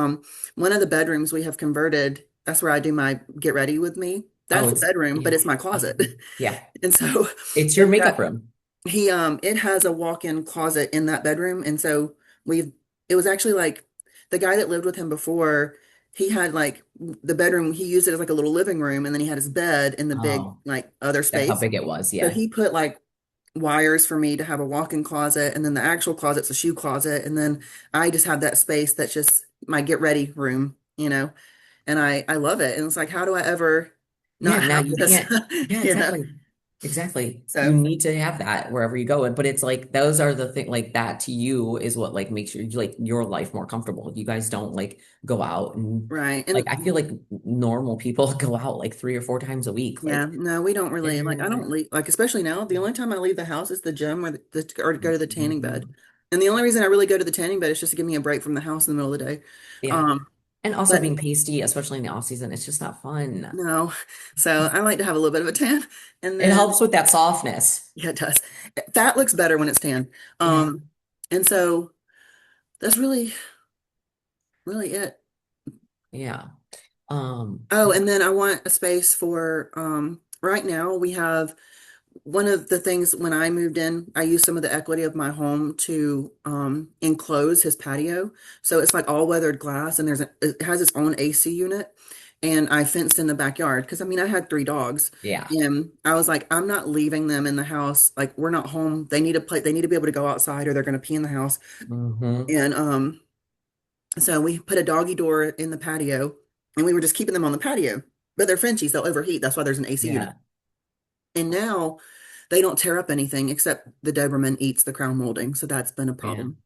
one of the bedrooms we have converted, that's where I do my get ready with me. Oh, That's the bedroom, but yeah. it's my closet. Yeah. And so It's your it's makeup got room. it has a walk-in closet in that bedroom, and so we've it was actually like the guy that lived with him before, he had like the bedroom, he used it as like a little living room, and then he had his bed in the big Oh, like other that's how space. big it was. So Yeah. he put like wires for me to have a walk-in closet, and then the actual closet's a shoe closet, and then I just have that space that's just my get ready room, and I love it. And it's like, how do I ever Yeah, not now have you this? can't. Yeah, You know? exactly. Exactly. You So, need to have that wherever you go. But it's like those are the thing like that to you is what like makes your life more comfortable. You guys don't like go out and right. like And I feel like normal people go out like 3 or 4 times a week. yeah, Like no, we don't really like, I don't they're leave, like, especially now, the only time I leave the house is the gym or to go to the tanning bed. Mhm. And the only reason I really go to the tanning bed is just to give me a break from the house in the middle of the day. Yeah. Um, And also but being pasty, especially in the off season, it's just not fun. no, so I like to have a little bit of a tan. And It then, helps with that softness. yeah, it does. Fat looks better when it's tan. Yeah. And so that's really it. Yeah. Oh, and then I want a space for, right now we have one of the things when I moved in, I used some of the equity of my home to enclose his patio. So it's like all weathered glass and it has its own AC unit. And I fenced in the backyard because I mean I had 3 dogs Yeah. and I was like, I'm not leaving them in the house. Like we're not home. They need to be able to go outside or they're gonna pee in the house. Hmm. And so we put a doggy door in the patio and we were just keeping them on the patio. But they're Frenchies, they'll overheat. That's why there's an AC unit. Yeah. And now they don't tear up anything except the Doberman eats the crown molding, so that's been a Yeah. problem.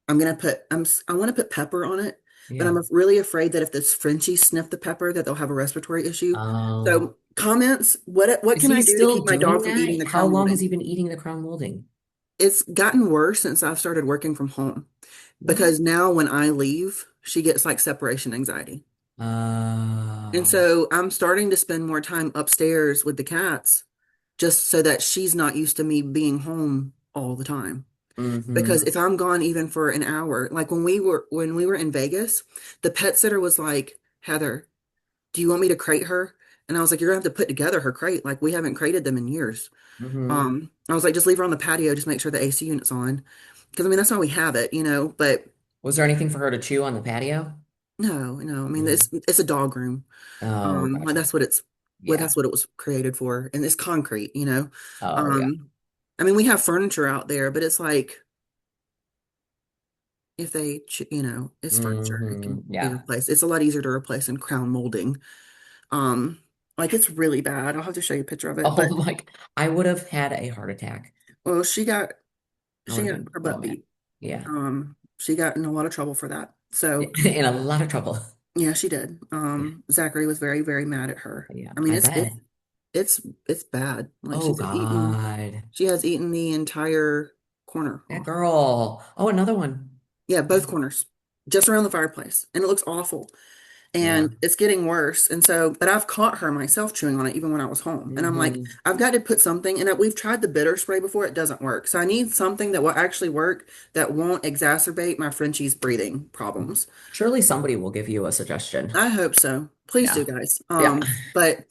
I want to put pepper on it, but Yeah. I'm really afraid that if this Frenchie sniff the pepper that they'll have a respiratory issue. Oh. So comments, what Is can he I do to still keep my doing dog from eating that? the How crown long has molding? he been eating the crown molding? It's gotten worse since I've started working from home What? because now when I leave, she gets like separation anxiety. And Oh. so I'm starting to spend more time upstairs with the cats just so that she's not used to me being home all the time. Because Hmm. if I'm gone even for an hour, like when we were in Vegas, the pet sitter was like, Heather, do you want me to crate her? And I was like, you're gonna have to put together her crate. Like we haven't crated them in years. Hmm. I was like, just leave her on the patio, just make sure the AC unit's on. Because I mean that's why we have it. But Was there anything for her to chew on the patio? no, I mean Mm. it's a dog room. Oh, Like gotcha. that's Yeah. what it was created for. And it's concrete. Oh, yeah. Um, I mean we have furniture out there, but it's like if it's furniture, it can be Yeah. replaced. It's a lot easier to replace than crown molding. Um, like it's really bad. I'll have to show you a picture of it. Oh But my, I would have had a heart attack. well, I would she have got been her so butt mad. beat. Yeah. She got in a lot of trouble for that. So In a lot of trouble. yeah, she did. Yeah. Zachary was very, very mad at her. Yeah. I mean, I bet. it's bad. Like Oh God. she has eaten the entire corner That off. girl. Oh, another one. Yeah, both corners, just around the fireplace, and it looks awful. Yeah. And it's getting worse. And so, but I've caught her myself chewing on it even when I was home. And I'm like, Hmm. I've got to put something, and we've tried the bitter spray before, it doesn't work. So I need something that will actually work that won't exacerbate my Frenchie's breathing problems. Surely somebody will give you a suggestion. I hope so. Please do, Yeah. guys. Yeah. But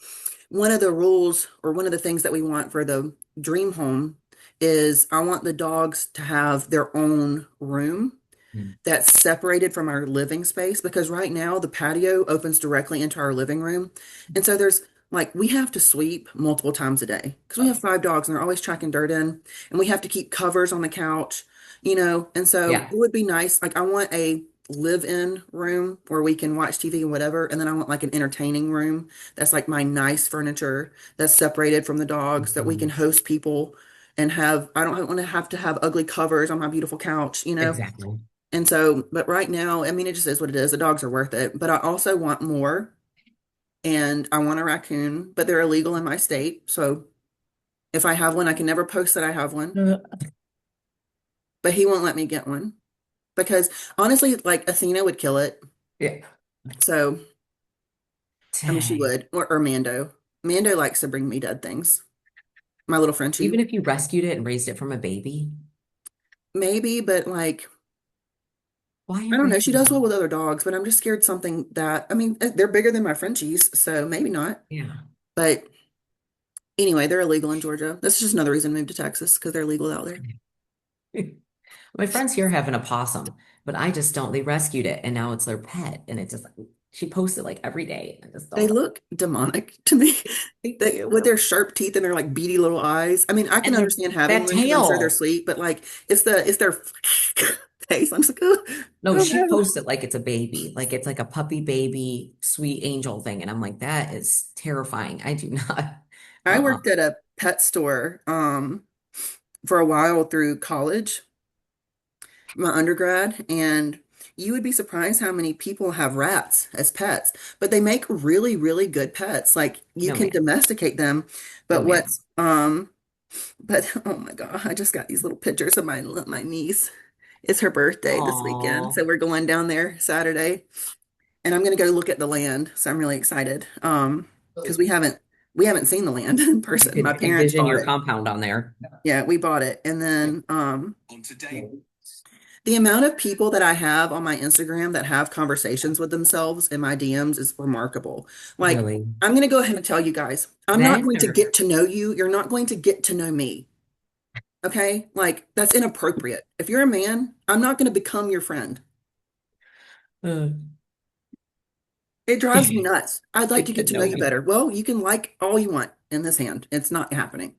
one of the rules or one of the things that we want for the dream home is I want the dogs to have their own room Mm. that's separated from our living space because right now the patio opens directly into our living room. And so there's like we have to sweep multiple times a day because we have 5 dogs and they're always tracking dirt in and we have to keep covers on the couch. And so Yeah. it would be nice. Like I want a live-in room where we can watch TV and whatever. And then I want like an entertaining room that's like my nice furniture that's separated from the dogs that we can Mhm. host people and I don't want to have ugly covers on my beautiful couch. Exactly. And so, but right now, I mean, it just is what it is. The dogs are worth it. But I also want more. And I want a raccoon, but they're illegal in my state. So if I have one, I can never post that I have one. Uh, But he won't let me get one because honestly, like Athena would kill it. Yeah. So, I mean, she Dang. would. Or Mando. Mando likes to bring me dead things. My little Even Frenchie. if you rescued it and raised it from a baby, Maybe, but like, why I don't know. She does well everything? with other dogs, but I'm just scared something that, I mean, they're bigger than my Frenchies. So maybe not. Yeah. But anyway, they're illegal in Georgia. That's just another reason to move to Texas because they're legal out there. My friends here have an opossum, but I just don't. They rescued it and now it's their pet. And it's just like, She posts it like every day. I just They don't. look demonic to me. They They, with do. their sharp teeth and their like beady little eyes. I mean, I can And their understand having that one because I'm sure they're tail. sweet, but like it's their face. I'm just like, No, oh she no. posts it like it's a baby, like it's like a puppy baby, sweet angel thing. And I'm like, that is terrifying. I do not. I Uh-uh. worked at a pet store for a while through college, my undergrad, and you would be surprised how many people have rats as pets, but they make really, really good pets. Like you No, can ma'am. domesticate them. No, But ma'am. but oh my God, I just got these little pictures of my niece. It's her birthday this weekend, Oh, so we're going down there Saturday, and I'm gonna go look at the land. So I'm really excited. Because we haven't seen the land in you person. My could parents envision bought your it. compound on there. Yeah, we bought it, and then the amount of people that I have on my Instagram that have conversations with themselves in my DMs is remarkable. Like, Really. I'm going to go ahead and tell you guys, I'm not Men going to are, get to know you. You're not going to get to know me. Okay? Like, that's inappropriate. If you're a man, I'm not going to become your friend. uh, It drives me nuts. I'd like to get to get to know know you me. better. Well, you can like all you want in this hand. It's not happening.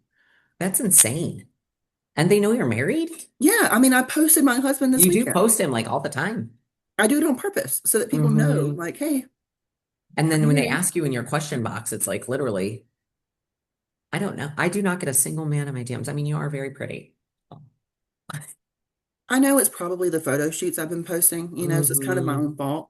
That's insane. And they know you're married? Yeah, I mean, I posted my husband this You do weekend. post him like all the time. I do it on purpose so that people know, Hmm. like, hey, And I'm then when they married. ask you in your question box, it's like literally, I don't know. I do not get a single man in my DMs. I mean, you are very pretty. I know it's probably the photo shoots I've been posting, so it's kind of my Hmm. own fault.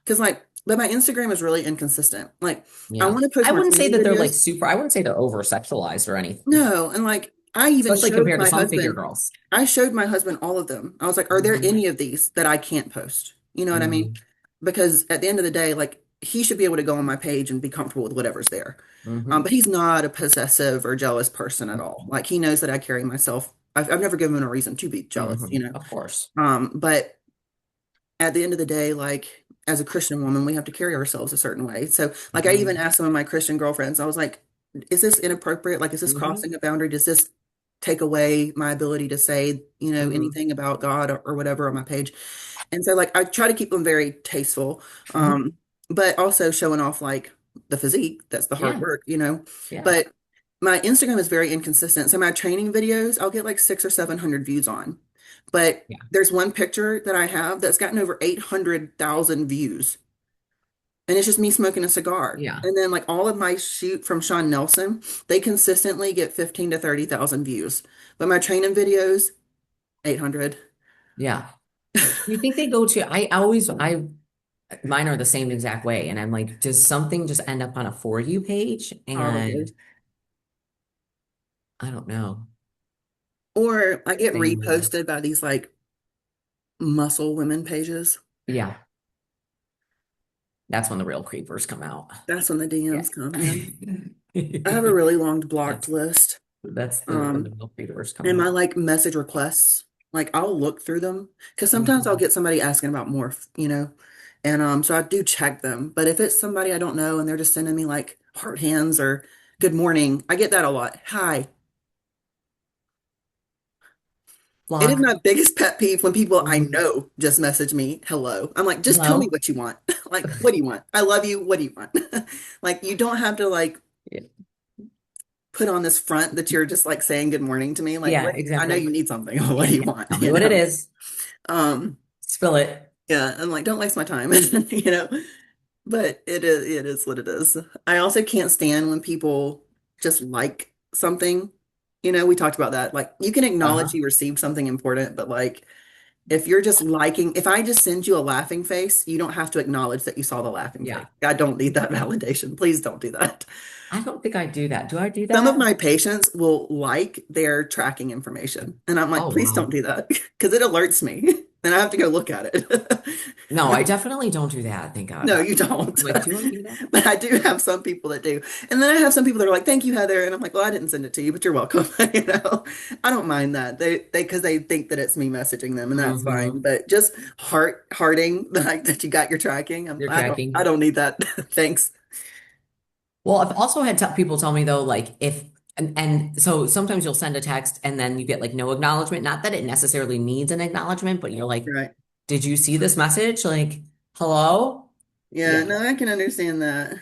Because, like, but my Instagram is really inconsistent. Like, I Yeah. want to post I my wouldn't say training that they're like videos. super, I wouldn't say they're over sexualized or anything, No. And, like, I even especially showed compared to my some figure husband, girls. I showed my husband all of them. I was like, are there Hmm. any of these that I can't post? You know what I mean? Hmm. Because at the end of the day, like, he should be able to go on my page and be comfortable with whatever's there. Hmm. But he's not a possessive or jealous person at all. Like, he knows that I carry myself. I've never given him a reason to be jealous, Hmm. Of course. But at the end of the day, like as a Christian woman, we have to carry ourselves a certain way. So, like, I even Hmm. asked some of my Christian girlfriends, I was like, is this inappropriate? Like, is this Hmm. crossing a boundary? Does this take away my ability to say, Hmm. anything about God or whatever on my page? And so, like, I try to keep them very tasteful, Hmm. but also showing off like the physique, that's the hard Yeah. work. Yeah. But my Instagram is very inconsistent. So my training videos, I'll get like 600 or 700 views on. But Yeah. there's one picture that I have that's gotten over 800,000 views. And it's just me smoking a cigar. Yeah. And then like all of my shoot from Sean Nelson, they consistently get 15 to 30,000 views. But my training videos, 800. Yeah. You think they go to, mine are the same exact way. And I'm like, does something just end up on a For You page? And Probably. I don't know. Or I get Thing. reposted by these like muscle women pages. Yeah. That's when the real creepers come out. That's when the Yeah. DMs come. Yeah. I have a really long blocked That's list. that's the when the Um, real creepers come and my out. like message requests, like I'll look through them because sometimes I'll Mhm. get somebody asking about morph. And so I do check them. But if it's somebody I don't know and they're just sending me like heart hands or good morning, I get that a lot. Hi. It is Block. my biggest pet peeve when people I Mhm. know just message me hello. I'm like, just tell me Hello. what you want. Like, what do you want? I love you. What do you want? Like, you don't have to like Yeah, put on this front that you're just like saying good morning to me. Like, yeah, what I know exactly. you need something. What Yeah, do you yeah. want? Tell me what it is. Um, Spill it. yeah, I'm like, don't waste my time, But it is what it is. I also can't stand when people just like something. We talked about that. Like, you can acknowledge Uh-huh. you received something important, but like if you're just liking, if I just send you a laughing face, you don't have to acknowledge that you saw the laughing face. Yeah. I don't need that validation. Please don't do that. I don't think I do that. Do I do Some of that? my patients will like their tracking information. And I'm like, Oh, please don't wow. do that because it alerts me. And I have to go look at it. No, I definitely don't do that. Thank No, God. you don't. I'm like, do I do that? But I do have some people that do. And then I have some people that are like, thank you, Heather. And I'm like, well, I didn't send it to you, but you're welcome. I don't mind that. Because they think that it's me messaging them and that's fine. Hmm. But just hearting like that you got your tracking. You're I tracking. don't need that. Thanks. Well, I've also had people tell me though, like if and so sometimes you'll send a text and then you get like no acknowledgement. Not that it necessarily needs an acknowledgement, but you're like, Right. did you see this message? Like, hello? Yeah, Yeah. no, I can understand that.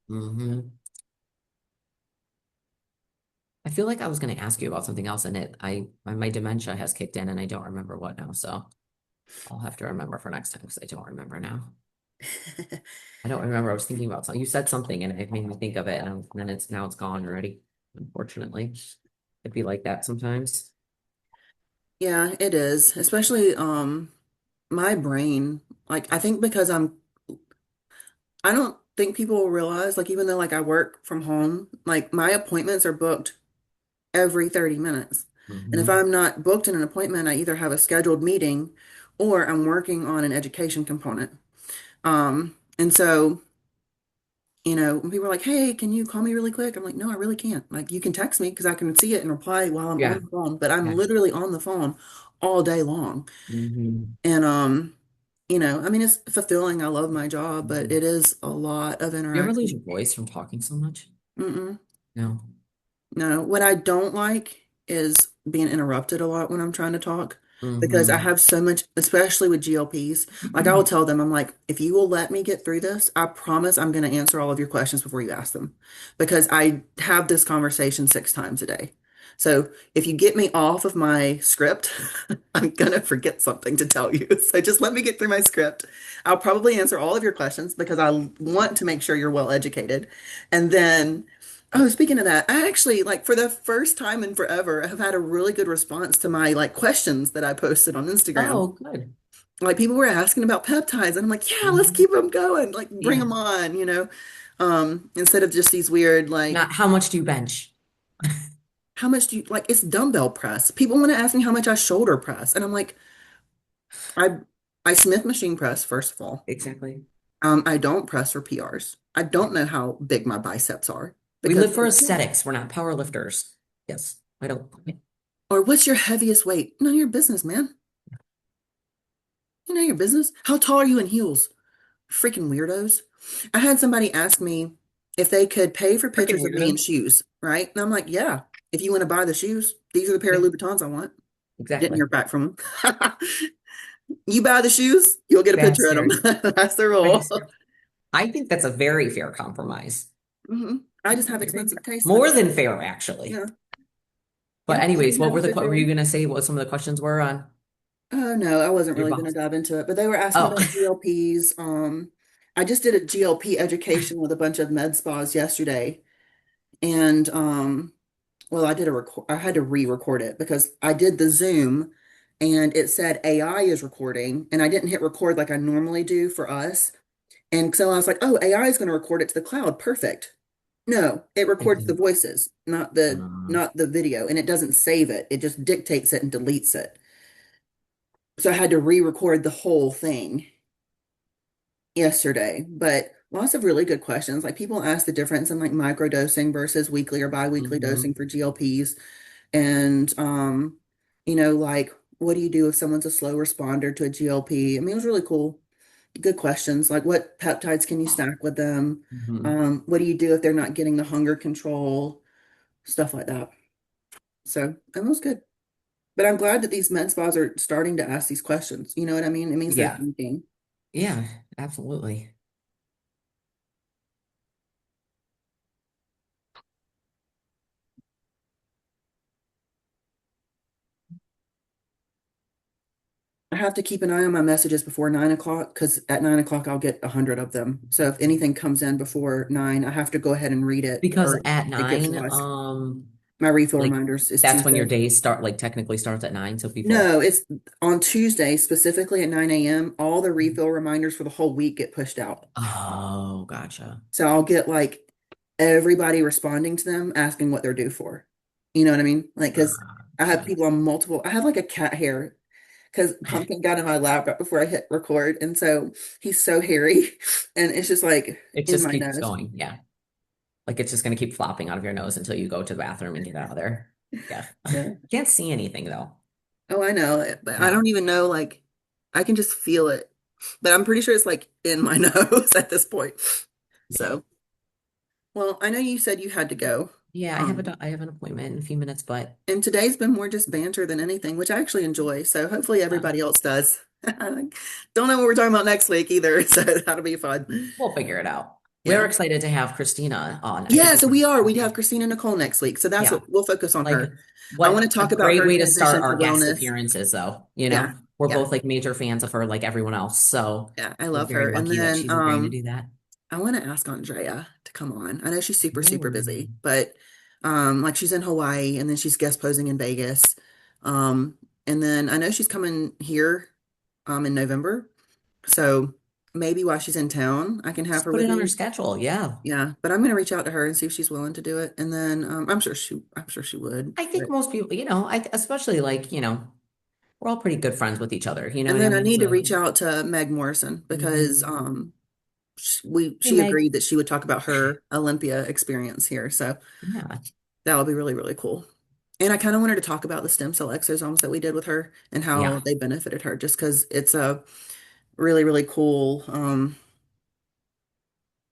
Hmm. I feel like I was going to ask you about something else, and my dementia has kicked in, and I don't remember what now. So I'll have to remember for next time because I don't remember now. I don't remember. I was thinking about something. You said something, and it made me think of it, and then it's gone already. Unfortunately, it'd be like that sometimes. Yeah, it is. Especially my brain. Like I think because I don't think people will realize, like even though like I work from home, like my appointments are booked every 30 minutes. And if Hmm. I'm not booked in an appointment, I either have a scheduled meeting or I'm working on an education component. And so, when people are like, "Hey, can you call me really quick?" I'm like, "No, I really can't." Like you can text me because I can see it and reply while I'm on Yeah. the phone, but I'm Yeah. literally on the phone all day long. Hmm. And I mean it's fulfilling. I love my job, but Hmm. it is a lot of You ever lose interaction. your voice from talking so much? Mm-mm. No. No, what I don't like is being interrupted a lot when I'm trying to talk because I Hmm. have so much, especially with GLPs. Like I will tell them, I'm like, if you will let me get through this, I promise I'm going to answer all of your questions before you ask them because I have this conversation 6 times a day. So if you get me off of my script, I'm going to forget something to tell you. So just let me get through my script. I'll probably answer all of your questions because I want to make sure you're well educated. And then oh, speaking of that, I actually like for the first time in forever have had a really good response to my like questions that I posted on Instagram. Oh, good. Like people were asking about peptides, and I'm like, yeah, let's Mhm. keep them going. Like bring Yeah. them on, instead of just these weird like, Not how much do you bench? how much do you like? It's dumbbell press. People want to ask me how much I shoulder press, and I'm like, I I Smith machine press first of all. Exactly. I don't press for PRs. I Yeah. don't know how big my biceps are We because live for aesthetics. We're not power lifters. Yes. I don't. or what's your heaviest weight? None of your business, man. You know your business. How tall are you in heels? Freaking weirdos. I had somebody ask me if they could pay for Freaking pictures of me in weirdo. shoes, right? And I'm like, yeah, if you want to buy the shoes, these are the pair of Yeah, Louboutins I want. Didn't exactly. hear back from them. You buy the shoes, you'll get a picture That's of them. fair. That's the I rule. just, I think that's a very fair compromise. I just have expensive taste, More honey. than fair, actually. Yeah. But Yep. anyways, You have a were you fair. gonna say what some of the questions were on Oh no, I wasn't your really going to box? dive into it, but they were asking Oh, about GLPs. I just did a GLP education with a bunch of med spas yesterday, and well, I had to re-record it because I did the Zoom and it said AI is recording and I didn't hit record like I normally do for us. And so I was like, oh, AI is going to record it to the cloud. Perfect. No, it it records the didn't. voices, not the Uh, not the video, and it doesn't save it. It just dictates it and deletes it. So I had to re-record the whole thing yesterday, but lots of really good questions. Like people ask the difference in like microdosing versus weekly or biweekly dosing mhm. for GLPs. And like what do you do if someone's a slow responder to a GLP? I mean, it was really cool. Good questions. Like what peptides can you stack with them? Mhm. What do you do if they're not getting the hunger control? Stuff like that. So it was good. But I'm glad that these med spas are starting to ask these questions. You know what I mean? It means they're Yeah, thinking. yeah, absolutely. I have to keep an eye on my messages before 9 o'clock because at 9 o'clock I'll get 100 of them. So if anything comes in before 9, I have to go ahead and read it Because or at it gets nine, lost. My refill like reminders is that's when your Tuesday. days start, like technically starts at 9, so people. No, it's on Tuesday, specifically at 9 a.m. All the refill reminders for the whole week get pushed out. Oh, gotcha. So I'll get like everybody responding to them asking what they're due for. You know what I mean? Like, because I have Gotcha. people on multiple, I have like a cat hair because Pumpkin got in my lap right before I hit record. And so he's so hairy and it's just like It in just my keeps nose. going. Yeah. Like it's just going to keep flopping out of your nose until you go to the bathroom and get out of there. Yeah. Yeah. Can't see anything though. Oh, I know it, but I Yeah. don't even know. Like, I can just feel it. But I'm pretty sure it's like in my nose at this point. Yeah. So, well, I know you said you had to go. Yeah, Um, I have an appointment in a few minutes, but and today's been more just banter than anything, which I actually enjoy. So hopefully uh, everybody else does. Don't know what we're talking about next week either, so that'll be fun. we'll figure it out. We're Yeah. excited to have Christina on. I think Yeah, it's so gonna we be are. We have awesome. Christina Nicole next week. So that's what Yeah. we'll focus on Like her. I want to what a talk about great her way to start transition to our guest wellness. appearances, though. You Yeah. know, we're Yeah. both like major fans of her, like everyone else. So Yeah. I we're love very her. And lucky that then she's agreeing to do that. I want to ask Andrea to come on. I know she's super, super Ooh. busy, but like she's in Hawaii and then she's guest posing in Vegas. Um, and then I know she's coming here in November. So maybe while she's in town, I can have Just her put with it on her me. schedule. Yeah. Yeah, but I'm gonna reach out to her and see if she's willing to do it. And then I'm sure she would. I think But most people, especially like, we're all pretty good friends with each other. You know and what I then I mean? need to So, reach out to Meg Morrison because mhm. Hey, she Meg. agreed that she would talk about her Olympia experience here. So Yeah. that would be really, really cool. And I kind of wanted to talk about the stem cell exosomes that we did with her and how Yeah. they benefited her, just because it's a really, really cool.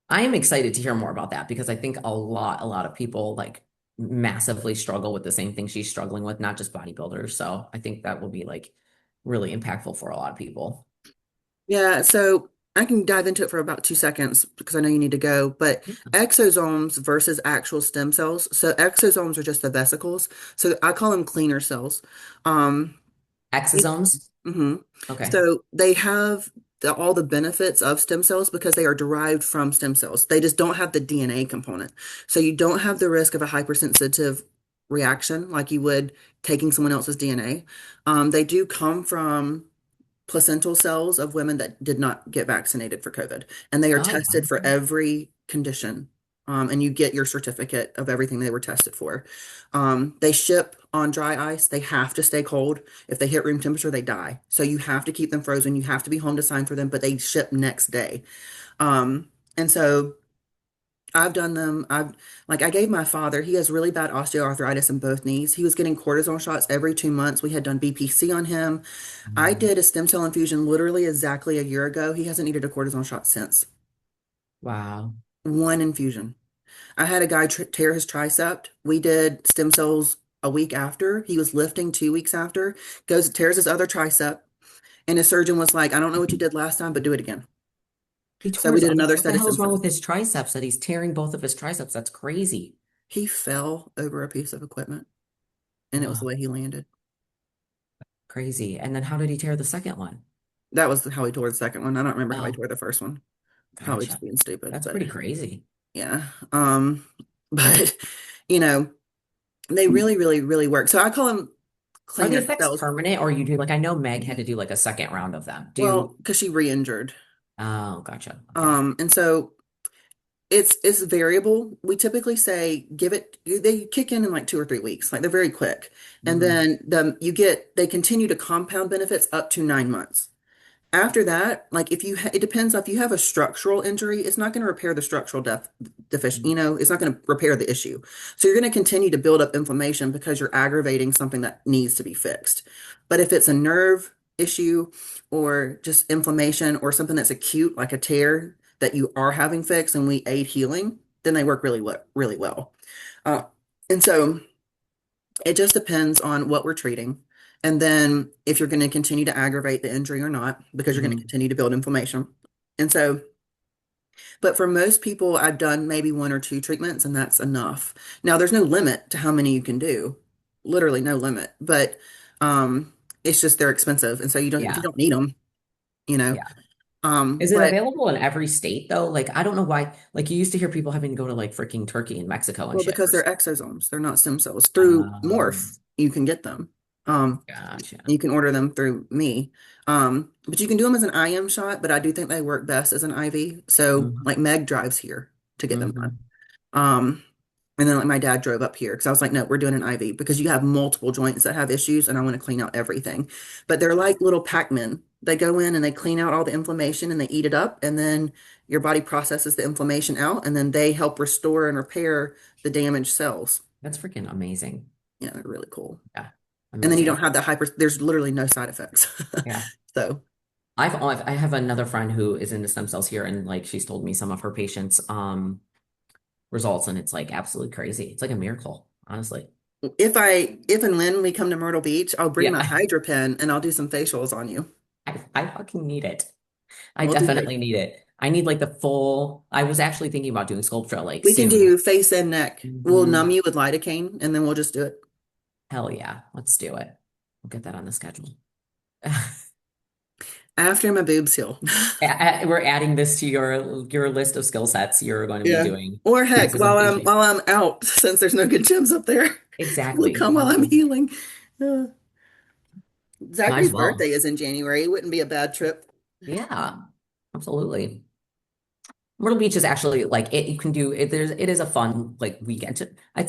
I am excited to hear more about that because I think a lot of people like massively struggle with the same thing she's struggling with, not just bodybuilders. So I think that will be like really impactful for a lot of people. Yeah, so I can dive into it for about 2 seconds because I know you need to go. But Yeah. exosomes versus actual stem cells. So exosomes are just the vesicles. So I call them cleaner cells. Um, Exosomes. hmm Okay. So they have all the benefits of stem cells because they are derived from stem cells. They just don't have the DNA component. So you don't have the risk of a hypersensitive reaction like you would taking someone else's DNA. They do come from placental cells of women that did not get vaccinated for COVID, and they are Oh, tested for every condition. And you get your certificate of everything they were tested for. They ship on dry ice. They have to stay cold. If they hit room temperature, they die. So you have to keep them frozen. You have to be home to sign for them, but they ship next day. And so I've done them. I gave my father, he has really bad osteoarthritis in both knees. He was getting cortisone shots every 2 months. We had done BPC on him. I mm, did a stem cell infusion literally exactly a year ago. He hasn't needed a cortisone shot since. wow. One infusion. I had a guy tear his tricep. We did stem cells a week after. He was lifting 2 weeks after. Goes, tears his other tricep. And his surgeon was like, I don't know what you did last time, but do it again. He So tore we his did other, another what the set of hell stem is wrong with cells. his triceps that he's tearing both of his triceps? That's crazy. He fell over a piece of equipment and it was the Oh, way he landed. crazy. And then how did he tear the second one? That was how he tore the second one. I don't remember how he Oh, tore the first one. Probably just gotcha. being stupid, That's but pretty crazy. yeah. But you know, they really, really, really work. So I call them Are the cleaner effects cells. permanent or you do like I know Meg had to do like a second round of them. Well, because she re-injured. Oh, gotcha. Okay. And so it's variable. We typically say give it, they kick in like 2 or 3 weeks. Like they're very quick. And Hmm. then they continue to compound benefits up to 9 months. After that, like if it depends if you have a structural injury, it's not going to repair the structural deficient, it's not going to repair the issue. So you're going to continue to build up inflammation because you're aggravating something that needs to be fixed. But if it's a nerve issue or just inflammation or something that's acute, like a tear that you are having fixed and we aid healing, then they work really well, really well. Uh, and so it just depends on what we're treating. And then if you're going to continue to aggravate the injury or not, because you're going to Hmm. continue to build inflammation. And so, but for most people, I've done maybe 1 or 2 treatments and that's enough. Now, there's no limit to how many you can do, literally no limit, but um, it's just they're expensive. And so if you Yeah. don't need them, you know, Yeah. Is it but available in every state though? Like I don't know why. Like you used to hear people having to go to like freaking Turkey and Mexico and well, shit because for. they're exosomes, they're not stem cells. Through Um, Morph, you can get them. Um, gotcha. You can order them through me. But you can do them as an IM shot, but I do think they work best as an IV. So Hmm. like Meg drives here to get them done. Hmm. Um, and then like my dad drove up here because I was like, no, we're doing an IV because you have multiple joints that have issues and I want to clean out everything. But they're like little Pac-Men. They go in and they clean out all the inflammation and they eat it up and then your body processes the inflammation out and then they help restore and repair the damaged cells. That's freaking amazing. Yeah, they're really cool. Yeah. And then you don't Amazing. have that there's literally no side effects. Yeah. So I have another friend who is into stem cells here and like she's told me some of her patients results, and it's like absolutely crazy. It's like a miracle, honestly. If and when we come to Myrtle Beach, I'll bring Yeah, my Hydra pen and I'll do some facials on you. I fucking need it. I We'll do definitely need it. I need like the full. I was actually thinking about doing Sculptra like we can soon. do face and neck. We'll Hmm. numb you with lidocaine and then we'll just do it. Hell yeah, let's do it. We'll get that on the schedule. After my boobs heal. We're adding this to your list of skill sets you're going to be Yeah. doing Or heck, faces and facials. while I'm out, since there's no good gyms up there, we'll Exactly. come while I'm healing. Uh, Might as Zachary's well. birthday is in January. It wouldn't be a bad trip. Yeah, absolutely. Myrtle Beach is actually like it. You can do it. It is a fun like weekend.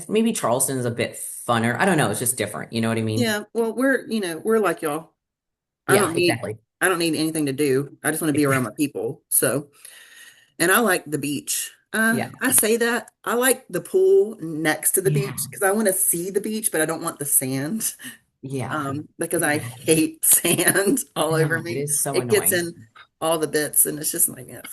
Maybe Charleston is a bit funner. I don't know. It's just different. You know what I mean? Yeah, well, we're like y'all. I Yeah, don't need exactly. I don't need anything to do. I just want to be around my people. So, and I like the beach. Yeah, I say that I like the pool next to the yeah, beach because I want to see the beach, but I don't want the sand. yeah. Because I Exactly. hate sand all I over know it me. is so It gets annoying. in all the bits, and it's just like, ugh.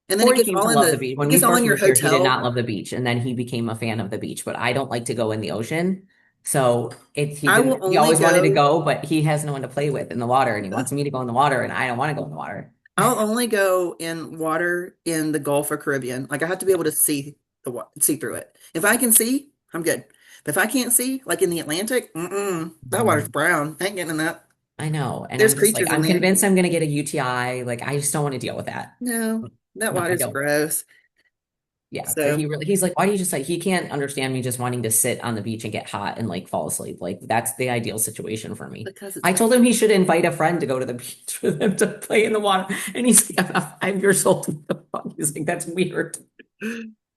And then Corey came to love the beach. it When we gets all in first your moved here, he did hotel. not love the beach, and then he became a fan of the beach. But I don't like to go in the ocean, so he I will didn't. He only always wanted to go. go, but he has no one to play with in the water, and he wants me to go in the water, and I don't want to go in the water. I'll only go in water in the Gulf or Caribbean. Like I have to be able to see through it. If I can see, I'm good. But if I can't see, like in the Atlantic, that water's Mhm. brown. I ain't getting in that. I know, and There's I'm just like, creatures in I'm there. convinced I'm gonna get a UTI. Like, I just don't want to deal with that. No, that No, I water's don't. gross. Yeah, but So he's like, why do you just like he can't understand me just wanting to sit on the beach and get hot and like fall asleep. Like that's the ideal situation for me. because it's I told gross. him he should invite a friend to go to the beach for them to play in the water. And he's like, I'm not 5 years old. What the fuck? He's like, that's weird.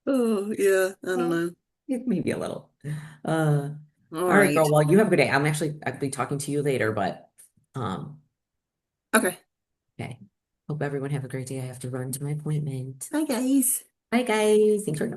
Oh yeah, I don't Well, know. maybe a little. Uh, All all right, right. girl. Well, you have a good day. I'll be talking to you later, but um, Okay. okay. Hope everyone have a great day. I have to run to my appointment. Bye guys. Bye, guys. Thanks for